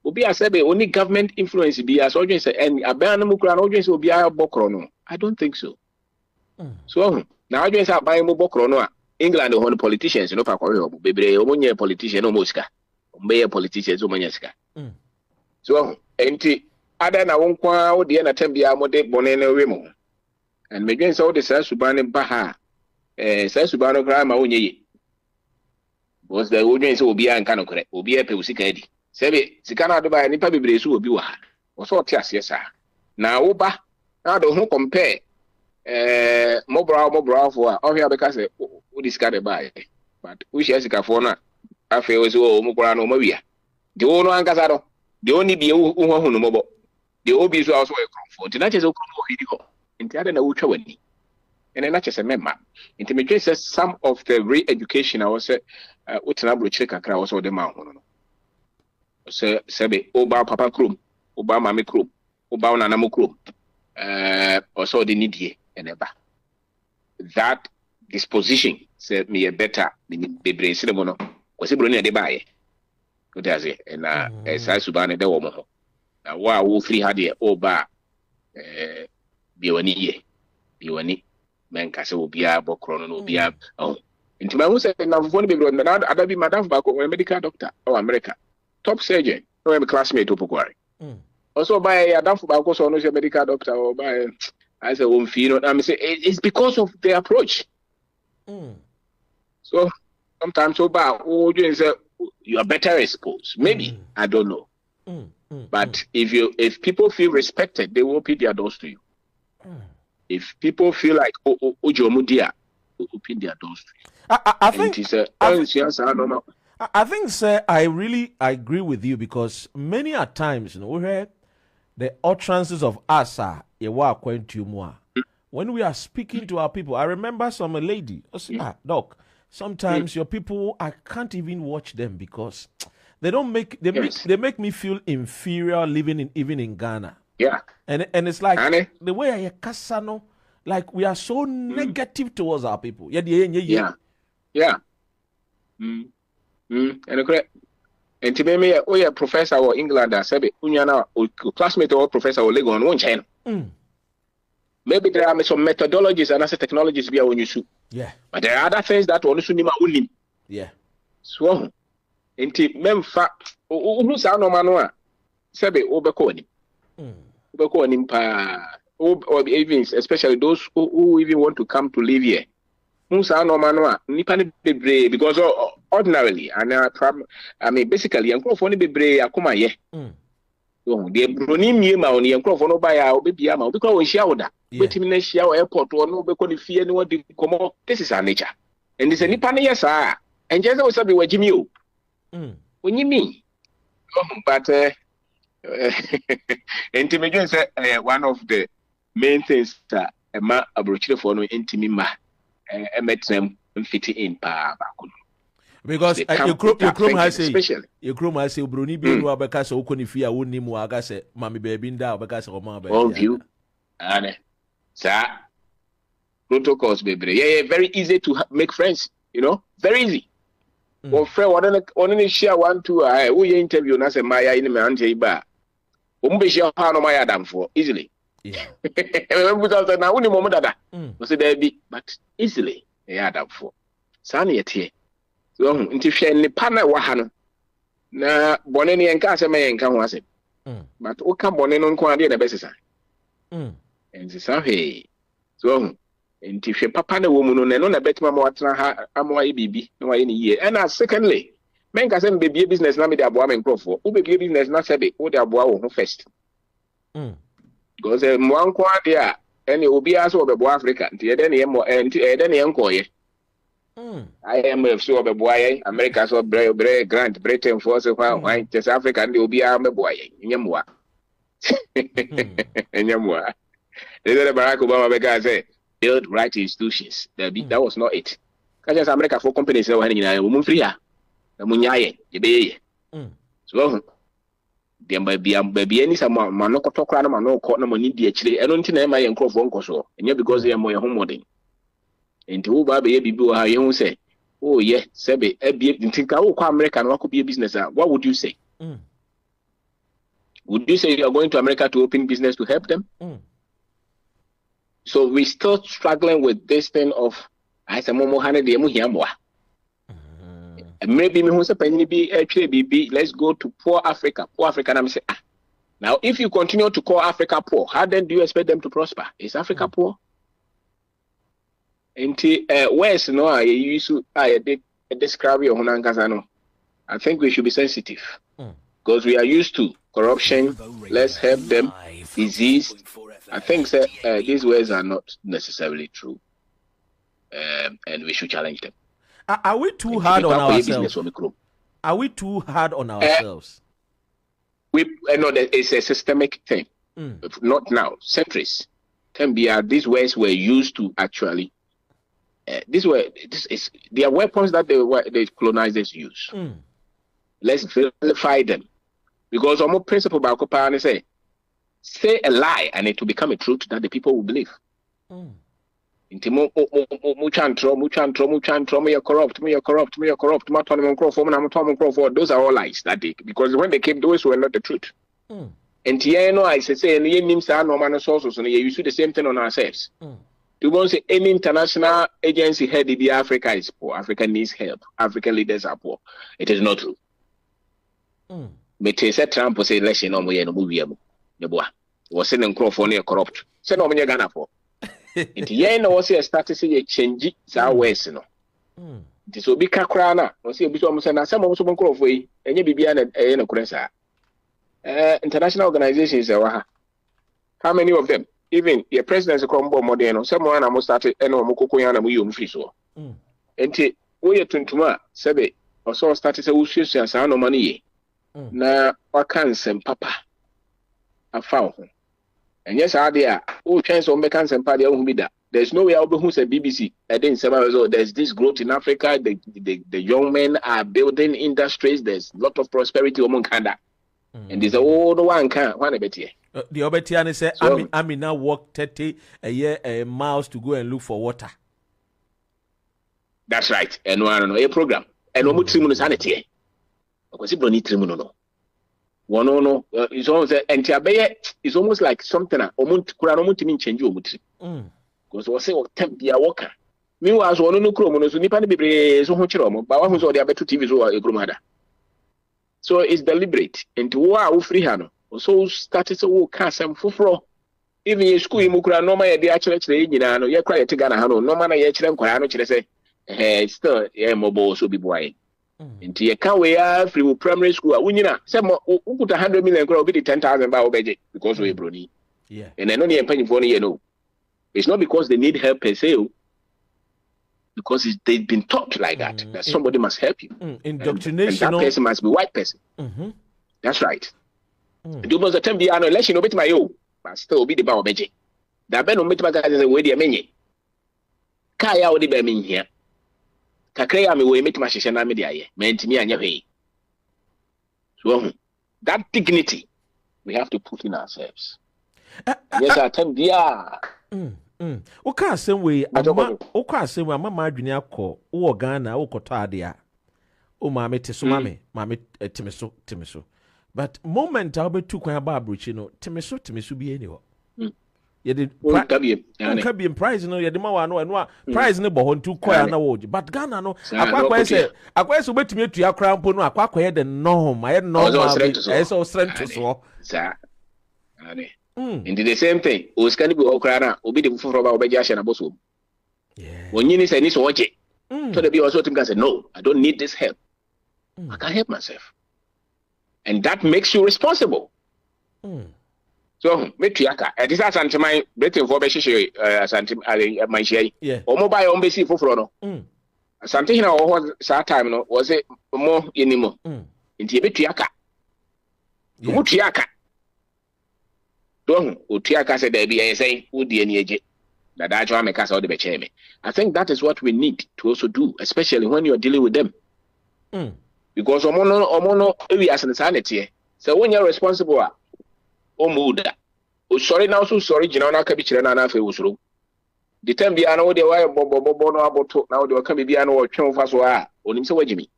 Obi a say be only government influence be as o dwen say any aban no mukura no o dwen say obi a bokro no. I don't think so. So now I dwen say aban mo bokro no a England ho politicians no pa kwa obo bebre o mo nye politician no mo sika. O me politicians o mo nye sika. So enti ada na wonkwa wo de na tambia mo de bone na we mo and me dwen say wo de sa suban ba ha sa suban no kra ma wonye yi because the wo dwen say obi an kan kore obi e pe usika edi sebe sika na do ba ni pa bebre so obi wa ha wo so te ase sa na wo ba na do ho compare mo bra fo a o hia be ka say wo discard de ba but wo share sika fo na afa wo so mo kra no ma wia de wo no an kasa do the only be who no mobo the obi so also comfort na chese okro hidi ho enti ade na wutwa wani ene na chese memma enti me say some of the re-education I was utena brochire kakra was de ma ho no so sebe oba papa krom oba mame krom oba nana mo krom also the need eneba that disposition say me better be brain cinema no kwase bro ni de baaye what does it and sai subane de wo mo na wo free hade o ba biwani men ka se obi a bokro no obi a nti ma hu se na fofo no be na ada bi madam ba ko medical doctor or America top surgeon no my classmate opokware also by adam ba ko so no medical doctor or by I say won fi no I say it's because of the approach so sometimes so ba o you say you are better exposed. Maybe I don't know. But if people feel respected, they will open their doors to you. If people feel like Ojomudia, will open their doors to you. I think it's a I think, sir, I agree with you because many a times, we hear the utterances of us are when we are speaking to our people. I remember some lady, doc, sometimes your people, I can't even watch them because they make me feel inferior living even in Ghana. Yeah. And it's like the way I kasano, like we are so negative towards our people. Yeah. And to me, we are professor or England, I said, classmate or professor or Lego on one channel. Maybe there are some methodologies and other technologies we are on you. Yeah. But there are other things that will also need my. Yeah. So, into memfa, who's our no manoa? Sabe, Oberconi. Oberconi, or even, especially those who even want to come to live here. Who's our no manoa? Nipani be brave because ordinarily, and I mean, basically, and crop only be brave, akuma ye. The Bruni Mima on the Uncroft no by our baby ama because we share that. Wait in a shower airport or no because if you know what they come out, this is our nature. And this is any pania, sir. And just always be what Jimmy. When you mean, but intimidation one of the main things that a man abroad for no intimima met them fit in pa. Because your chrome has say Bruni be no abeka so okoni fi a woni mu aga se mami baby nda abeka se oma ba. All view. Ane. Sir. Protocols baby. Yeah, very easy to make friends, very easy. One friend one share 1 2 who you interview na say Maya in me ante ba. Be share ha no Maya dam for easily. Yeah. Because na woni mo dada. So there be but easily yeah dam for. Sane yete. So, nti hwe ne pa na wa ha no na bone ne enka asema yenka ho asem but o ka bone no nko ade na besesa nti sa hwe so nti hwe papa na wo mu no na betima ma watena ha amwa ye bibi na wa ye ne yie and secondly men ka say be business na me de aboa men crofo wo be business na sebe wo de aboa wo ho first because mo anko ade a ene obi aso obebo Africa nti ye de ne ye mo nti ye de ne ye nko ye IMF so obeboaye America so bre grant Britain for so why South Africa and obi ameboaye nyamwa nyamwa the Barack Obama bega say build right institutions that was not it because America for companies say when you mu free ha na munyaye yebeye so dem baby any some man no kotokra na man no ko na mani di akire eno nti na e ma ye nkrofo nkoso enya because ye mo ye homodin enti wo ba be bibi wa ye hu say oh yeah sebe e bi ntinka wo kwa America na wako be business what would you say would you say you are going to America to open business to help them so we still struggling with this thing of I say momo hane de mu hiamwa maybe me hu say panyi bi actually bibi let's go to poor Africa na me say now if you continue to call Africa poor how then do you expect them to prosper is Africa poor Inti West no I use I describe your Hunankasa no. I think we should be sensitive because we are used to corruption. Let's help them. Disease. I think these words are not necessarily true, and we should challenge them. Are we too hard on ourselves? Are we too hard on ourselves? We know that it's a systemic thing. Not now. Centuries. These words were used to actually. They are weapons that the colonizers use. Let's vilify them because our principle about Kopani say a lie and it will become a truth that the people will believe. Those are all lies that they because when they came, those were not the truth. And I say no sources and you see the same thing on ourselves. You won't say any international agency head in Africa is poor. Africa needs help. African leaders are poor. It is not true. But say Trump will say election no more no movie was saying Crawford corrupt. Say no more Ghana for. It no was a status say change our ways no. This will be kakrana. Was say biso say na some so Crawford enye bibia na no kuresa. International organizations how many of them? Even your president's combo modern, someone I must start and no Mukoko Yana Muyum Friso. And we are Tuntuma, Sebe, also started to use as no money. Na wakansem papa afa ho. And yes, there chance on make and party who be that. There's no way I'll be who said BBC. I didn't say there's this growth in Africa. The young men are building industries. There's a lot of prosperity among Canada. And there's a old one a bit here. The Obetiani said, I mean now walk 30 miles to go and look for water. That's right. And a program. And no trimunus sanity. Because you don't need trimuno. One no, it's almost and it's almost like something to mean change your mutri. Because we say temp be a worker. Meanwhile, one no chromo, so nipa be so much room, but one who's already better TV so a gromada. So it's deliberate. And to wow free hano. So started to walk some fufro. Even in school, you mukra no my the actually you know, you're quite a Ghana hano, no man a yachem corano, say, still, mobile so be boy. Into a can we are free primary school. We know some who put 100 million grow be 10,000 by budget because we brony. Yeah. And I only a penny for you know. It's not because they need help per se, because they've been taught like that. That somebody must help you. Indoctrination. And that person must be white person. That's right. Do most of the time the election obey my own, but still be the power budget. That ben omit my guys is a way the many. Kaya would be mean here. Kakrea me we meet my shishana media meant me and your way. So that dignity we have to put in ourselves. Yes, I tell you. Okay, same way. Okay, same way. Mama Adriana call. O Ghana. O Kotadia. O mame teso mame. Mame timiso. But moment I'll be too quiet about Bruchino. Timiso be anywhere. You did be prize no. You did my no prize no bohon too quiet na woji. But Ghana no. Akwa say so bet me to your crown pono. Akwa the norm. I had norm. I saw strength to so. Sir. And the same thing. Oskani be okrana. Obi the fufu roba obeja ashe na boso. Yeah. When you say this watch it. So the be also think I said no. I don't need this help. I can help myself. And that makes you responsible. So, metriaka. This is Asante my Britain for Beshishi, Asante my share. Or mobile on Bessie for Frono. Asante hina or what time no was it more anymore. Into metriaka. Mutriaka. Don't Utiaka said there be a say, would the any that I try make us all the becheme. I think that is what we need to also do, especially when you are dealing with them. Because omono we as an sanity. So when you're responsible, mood. Oh, sorry now, so sorry, Jinana Cabichina Fe Usru. The time be anno the way Bobo about now there can be anno or Chonfaswa, or him so Jimmy.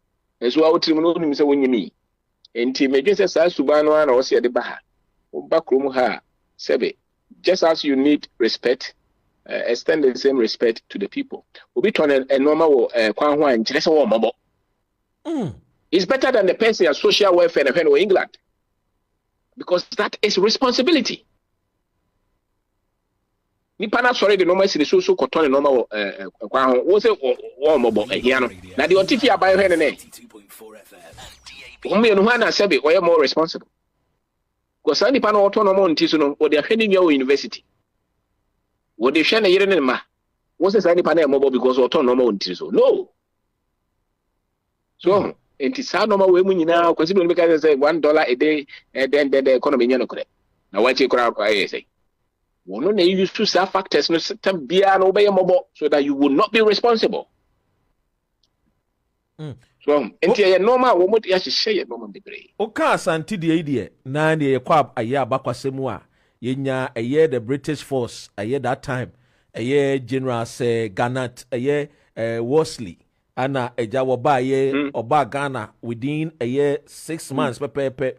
As well, Trimon himself when you me. And Tim Major says Subano or Sia de Baha. Backroom ha, Sebe. Just as you need respect, extend the same respect to the people. We'll be turning a normal Kwanhua and Chesa or Mobo. It's better than the person of social welfare in England. Because that is responsibility. Nipana sorry the normal city so cotton normal was it or mobile here. Now the Otifia by her name. Only one has said we are more responsible. Because any pan autonomous in Tisuno or they are heading your university. What they share a year in ma was any panel mobile because autonomous in Tiso. No. So it is how normal women now considering because say $1 a day and then the economy no correct. Now what you crowd I say. One day you use to self factors no system be an obey mobile so that you will not be responsible. So enti normal wo modi ya share normal degree. Oka Santi the idea na ne kwab aya bakwasemu a yenya eye the British force eye that time eye General Garnett eye Worsley ana eja woba ye oba Ghana within a year 6 months pepe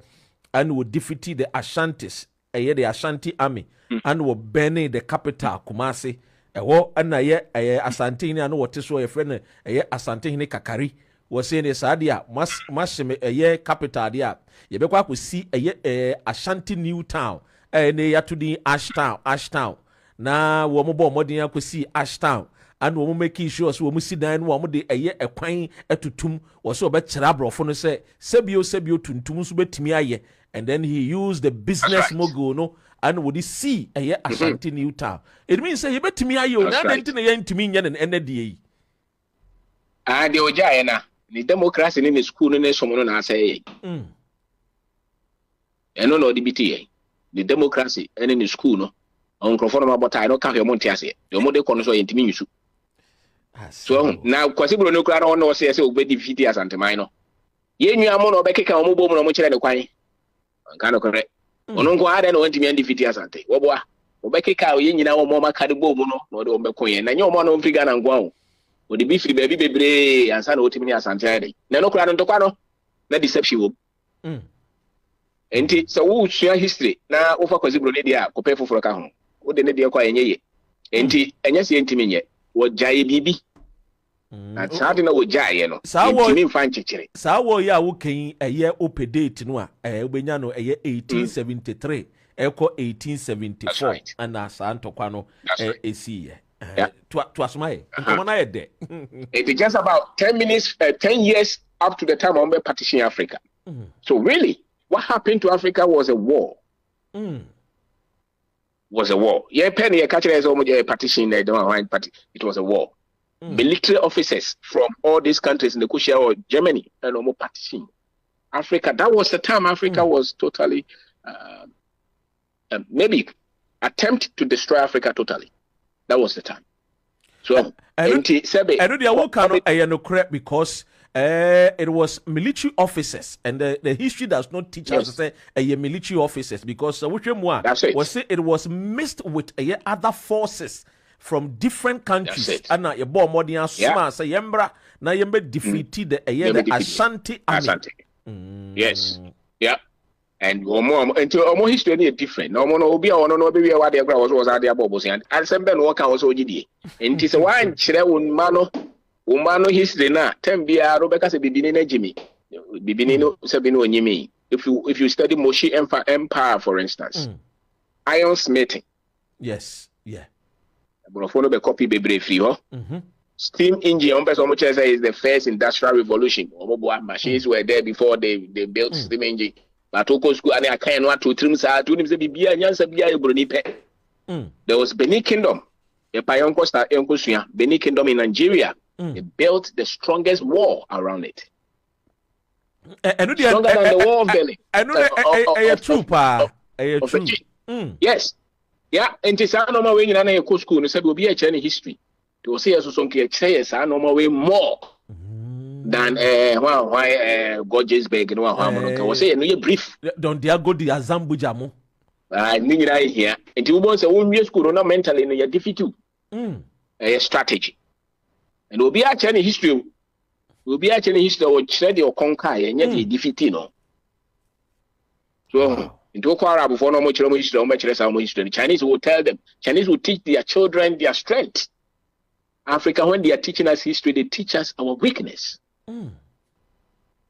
and would defeat the Ashantis the Ashanti army and will burn the capital Kumasi ewo ana ye Asante ni anu wote so ye friend Asante ni Kakari was saying sadia mas capital dia ye be kwa kusi Ashanti New Town ne yatudi Ashtown na wo mo bo modin akosi Ashtown and we make sure so we sit down we de a kwan etutum was so be kirabrofo no say sebio tuntum so betimi aye and then he used the business mogul no and would see Ashanti New Town. It means say you betimi aye o na denti na ye ntimi nya na ene die and the oja na The democracy in the school no someone na say. Eno no DBT. The democracy in the school no. On crofona mabota no ka he monte ase. The mo de kono so yentimi yusu. So now kwasibro no kra no say obe defeat Asante Man no. Ye nua mo no obekeka mo bom no mo kire ne kwan. Anka no kore. Ono nko ade no wantimi defeat Asante. Wo boa. Obekeka ye nyina wo mo maka de bom no no de obekon ye. Na nye mo no mfriga na ngwa wo. Odi bi firi baby bebre ansa na otimi Asante ade. Na no kra no ntokwa no. Na deception wo. Enti so wo sua history na wo fa kwasibro ne dia ko pe foforo ka ho. Wo de ne dia kwa enye ye. Enti enye se entimi nye. Wo jaye bibi. Na tsade na wo jaye no. Entimi mfa nchechire. Sa wo ya wo kan eye open date no a obenya no eye 1873 eko 1874 right. And sa ntokwa no esi ye. To asmaye. Nkomo na ye de. It is just about 10 minutes 10 years up to the time on partition Africa. So really what happened to Africa was a war. Was a war. Yeah, penny a catcher as almost a partition. They don't mind party. It was a war. Military officers from all these countries in the Kushia or Germany and almost partition. Africa. That was the time Africa was totally, maybe attempt to destroy Africa totally. That was the time. So, I know they are kind of correct because. It was military officers, and the history does not teach us to say military officers because it was mixed with other forces from different countries. And now you bought more than say Yembra, now Yembe defeated the Ashanti Army. Yes, yeah, and more history is different. No more no be no be what the was at the bubbles and some ben work out also GD. And it is one children mano. Umano history na tembia Rebecca se bibini na Jimmy. Bibini no se bino nyimi. If you study Moshi Empire for instance. Iron smithing. Yes, yeah. Brofono be copy bebre free ho. Steam engine on person much say is the first industrial revolution. Machines were there before they built steam engine. But oko school ani akan no to trim sa to nim se bibia nyansa bia e broni pe. There was Benin Kingdom. E pa yonko sta yonko sua. Benin Kingdom in Nigeria. They built the strongest wall around it. Stronger than the wall of Benin. Yes. Yeah, and it's a normal way in an eco school. And said, will be a Chinese history. To say, as some say, a normal way more than Gorgeous Bag and one. Was saying, no, brief. Don't dare go the Azambujamo. I need right here. And you want a woman school, not mentally in your difficult a strategy. And we'll be at any history. We'll be at any history or trade or conquer and yet defeat no. So, into Kwara before no much history or much less history. The Chinese will tell them, Chinese will teach their children their strength. Africa, when they are teaching us history, they teach us our weakness.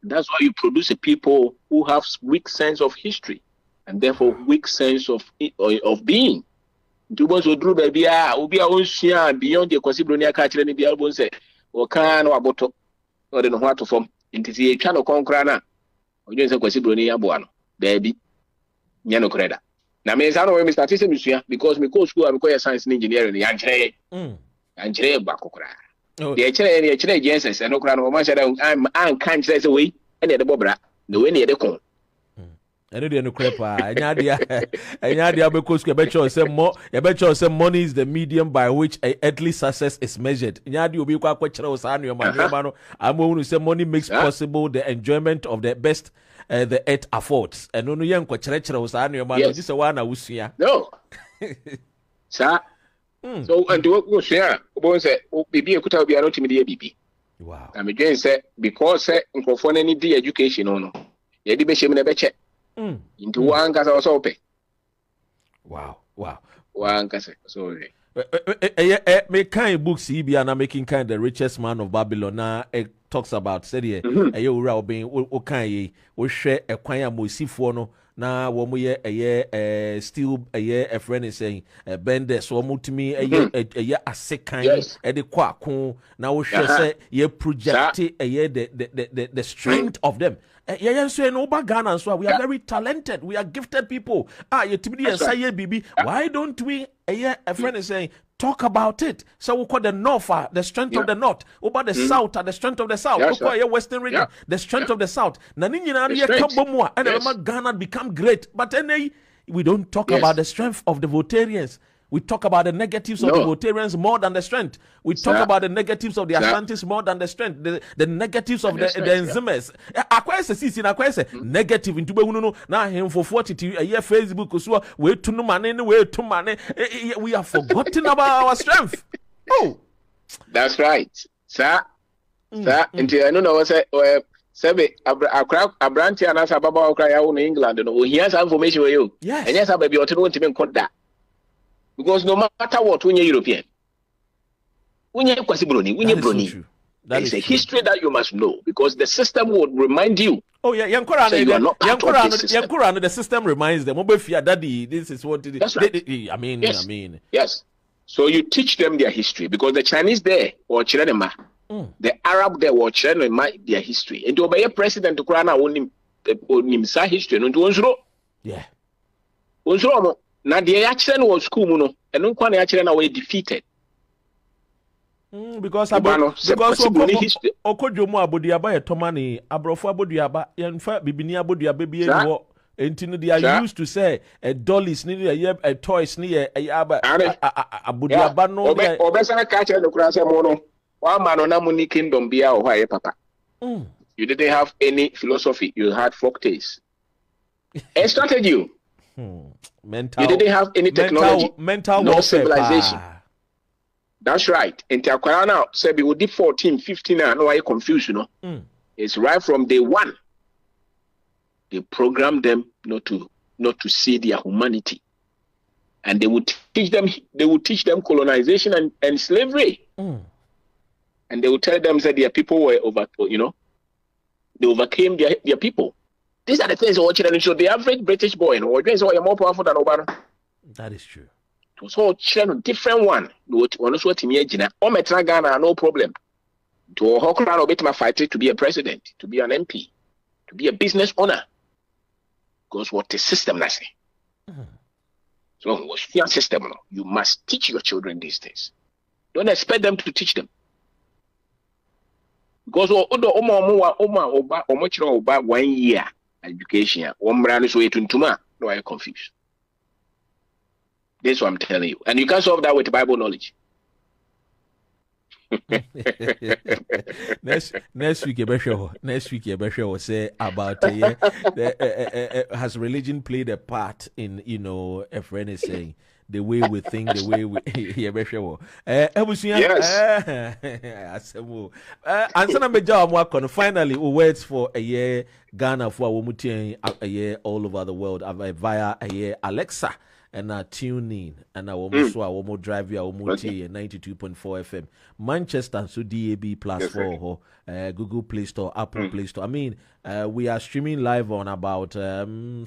That's why you produce a people who have weak sense of history and therefore weak sense of being. Dubon so drew baby obi a onsia beyond the Kwasibronia catcher ni bia bon say o kan no aboto o de no ho atofom ntisi e twa no konkra na onye se Kwasibronia aboa no baby nya no kreda na me sa no we start say misua because me go school am go science and engineering ya nchire ba kokra de chere GSS no kra no ma shada an kan chere say we e de bobra no we ne de kon I know no crepa. Enyadia because say money is the medium by which earthly success is measured. Enyadia obi kwa kwechira osanu yoma no. I'm going to say money makes possible the enjoyment of the best the earth affords. And no yen kwechira osanu yoma no. This one awusia. No. Sir. So and go share. Obo say bibi ekuta obi ano timi de bibi. Wow. I'm again say because say nkofo na need education no. Ye di be shemi na be che. Into one case also pay. Wow. One case. Sorry. Make kind books he be making kind the richest man of Babylon. Now it talks about said here. You ura being o kind we share a kwanya mosifo no. Na womu ye still a friend is saying bend so mutimi a second the kwakun. Now we share say ye project the strength of them. So in Oba Ghana, so we are very talented. We are gifted people. You timidi and say bibi. Why don't we? A friend is saying talk about it. So we call the north, the strength of the north. About the south, the strength of the south. Yeah, We call it western region, the strength of the south. Na ni nyina ye kabomwa, and Ghana become great. But then we don't talk about the strength of the Votarians. We talk about the negatives of the Votarians more than the strength. We talk about the negatives of the Ashantis more than the strength. The negatives of the Nzimers. Akwese sisi na akwese negative into no na him for 40 a year Facebook so we to no money we to money. We have forgotten about our strength. Oh, that's right, sir. Sir, until I don't know what say. Abranti and Asa Baba Okra in England. No, he has information with you. Yes. And yes, I baby, you want to make that. Because no matter what, when you're European, when you're Kwasibroni, when you're Broni, there is a history that you must know because the system would remind you. Oh yeah, young Quran, the system reminds them. Daddy, this is what it is. That's right. I mean, yes. So you teach them their history because the Chinese there or Chiranema, the Arab there or Chiranema, their history. And to obey a president to Quran only sa history. Yeah. Now the actual was school, no, and no one actually were defeated. Because Okojomo Abodiaba Tomani, Abrofo Abodiaba, Yanfa Bibinia Bodia baby, and they are used to say a doll is near a toy near a yaba Abodiaba no or better catch the grass mono. One man on Amuni kingdom be our why, papa. You didn't have any philosophy, you had folk tales. A strategy. Mental, you didn't have any technology, mental no civilization. That's right. And Tiakwana said we did 14, 15, and no, I confused, you know. It's right from day one. They programmed them not to see their humanity. And they would teach them colonization and slavery. And they would tell them that their people were they overcame their people. These are the things watching. So the average British boy, you're more powerful than Obama. That is true. It was all different one. Ghana, no problem. To Hokran or Betma fight to be a president, to be an MP, to be a business owner. Because what the system na say. So what's your system? You must teach your children these things. Don't expect them to teach them. Because Oba 1 year. Education, one brand is way to no, I confused. This is what I'm telling you. And you can solve that with Bible knowledge. Next week, you will say about has religion played a part in, a friend is saying, the way we think, the way we finally words for a year Ghana for a year all over the world via a year Alexa and tune in and our drive via 92.4 FM Manchester so DAB plus 4 Google Play Store, Apple Play Store. I mean, we are streaming live on about 8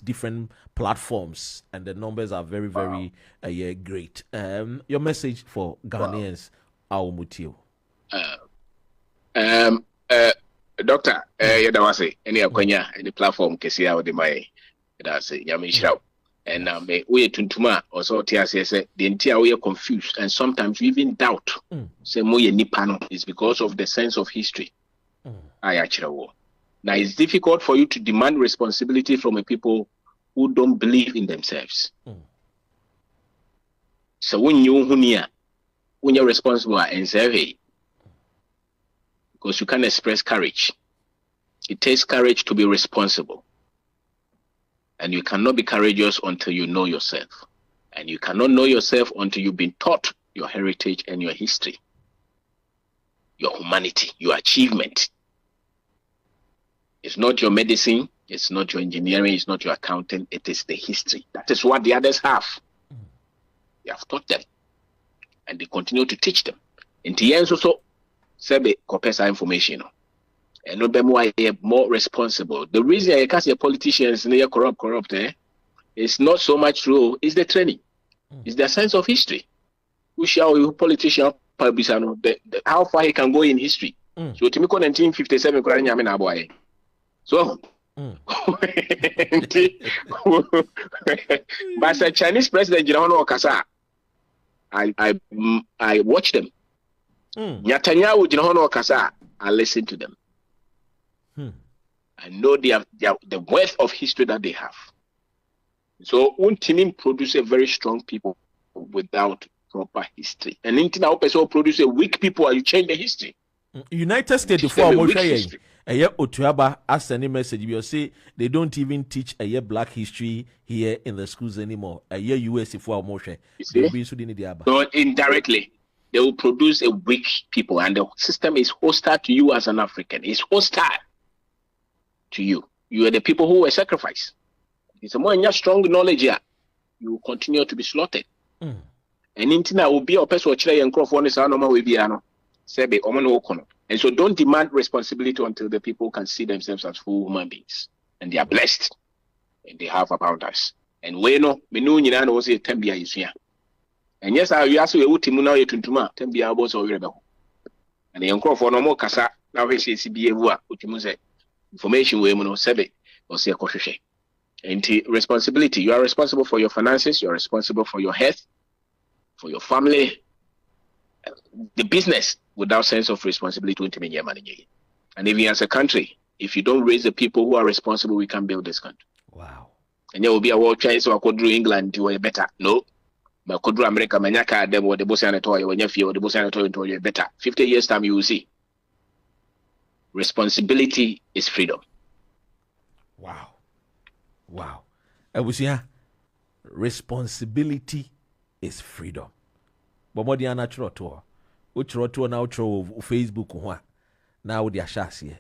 different platforms, and the numbers are very, very great. Your message for Ghanaians, Awomutio. Doctor, yadawase any akwanya any platform kesi awo de mai yadase nyame shiraw and we tuntuma also TSS the entire we are confused and sometimes we even doubt say moye nipa no is because of the sense of history. Now it's difficult for you to demand responsibility from a people who don't believe in themselves. So when you're responsible and say because you can't express courage. It takes courage to be responsible. And you cannot be courageous until you know yourself. And you cannot know yourself until you've been taught your heritage and your history, your humanity, your achievement. It's not your medicine, it's not your engineering, it's not your accounting, it is the history. That is what the others have. They have taught them. And they continue to teach them. In the end, also, Sebe Kopesa information. And no why more responsible. The reason I can't say politicians near corrupt, it's not so much true, it's the training. It's their sense of history. We shall you politician how far he can go in history. So Timiko 1957 boy. So but a Chinese president Kasa I watch them. Netanyahu Jinohono Kasa, I listen to them. I know the wealth of history that they have. So Untinim produce a very strong people without proper history. And Intina also produce a weak people, you change the history. United States before Moshe Otuaba asked any message. You say they don't even teach a year black history here in the schools anymore. A year US for Moshe. So indirectly, they will produce a weak people, and the system is hostile to you as an African. It's hostile to you. You are the people who were sacrificed. It's a more strong knowledge here. You will continue to be slaughtered. And Intina will be a person and Crawford is normal with Biano. Sebe Omano Okono. And so don't demand responsibility until the people can see themselves as full human beings. And they are blessed. And they have about us. And we know, we know Nina was a Tembia is here. And yes, I ask you a Timuna Tuntuma, Tembia was or rebel. And the uncle for no more Casa, now he says CBA, which you say information we know Sebe or say a Koshe. And responsibility. You are responsible for your finances, you are responsible for your health, for your family, the business. Without sense of responsibility to me, and even as a country, if you don't raise the people who are responsible, we can't build this country. Wow. And there will be a world change, so I could do England to a better. No, but could do America, Manyaka, them or the Bosanatoy, when you feel the Bosanatoy to a better. 50 years time, you will see. Responsibility is freedom. Wow. Wow. I was here. Responsibility is freedom. But more than natural tour. Which wrote to now throw Facebook one now the ashasi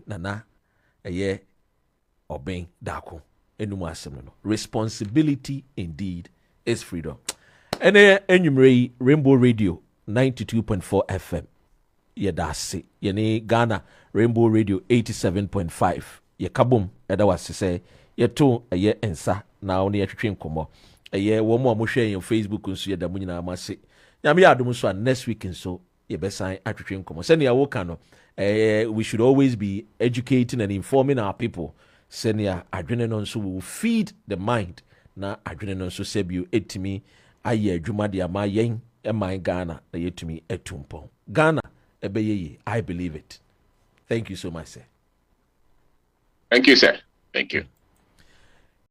nana ye obeying dako enumasem. Responsibility indeed is freedom. And enumerate Rainbow Radio 92.4 FM. Ye dasi ye Ghana Rainbow Radio 87.5. Ye kabum edawasi say ye to ye ensa now ne yetwetwe nkomo. Ye wo mo hwe on Facebook nso ye da mu nyina amase. Nyame adom so next week so ye besan atwetwe nkomo. Senia wo ka no we should always be educating and informing our people. Senia adwene no so will feed the mind na adwene no so sebio etimi aye adwuma de ama yen eman Ghana na yetumi etumpon. Ghana ebeyeye, I believe it. Thank you so much, sir. Thank you, sir. Thank you.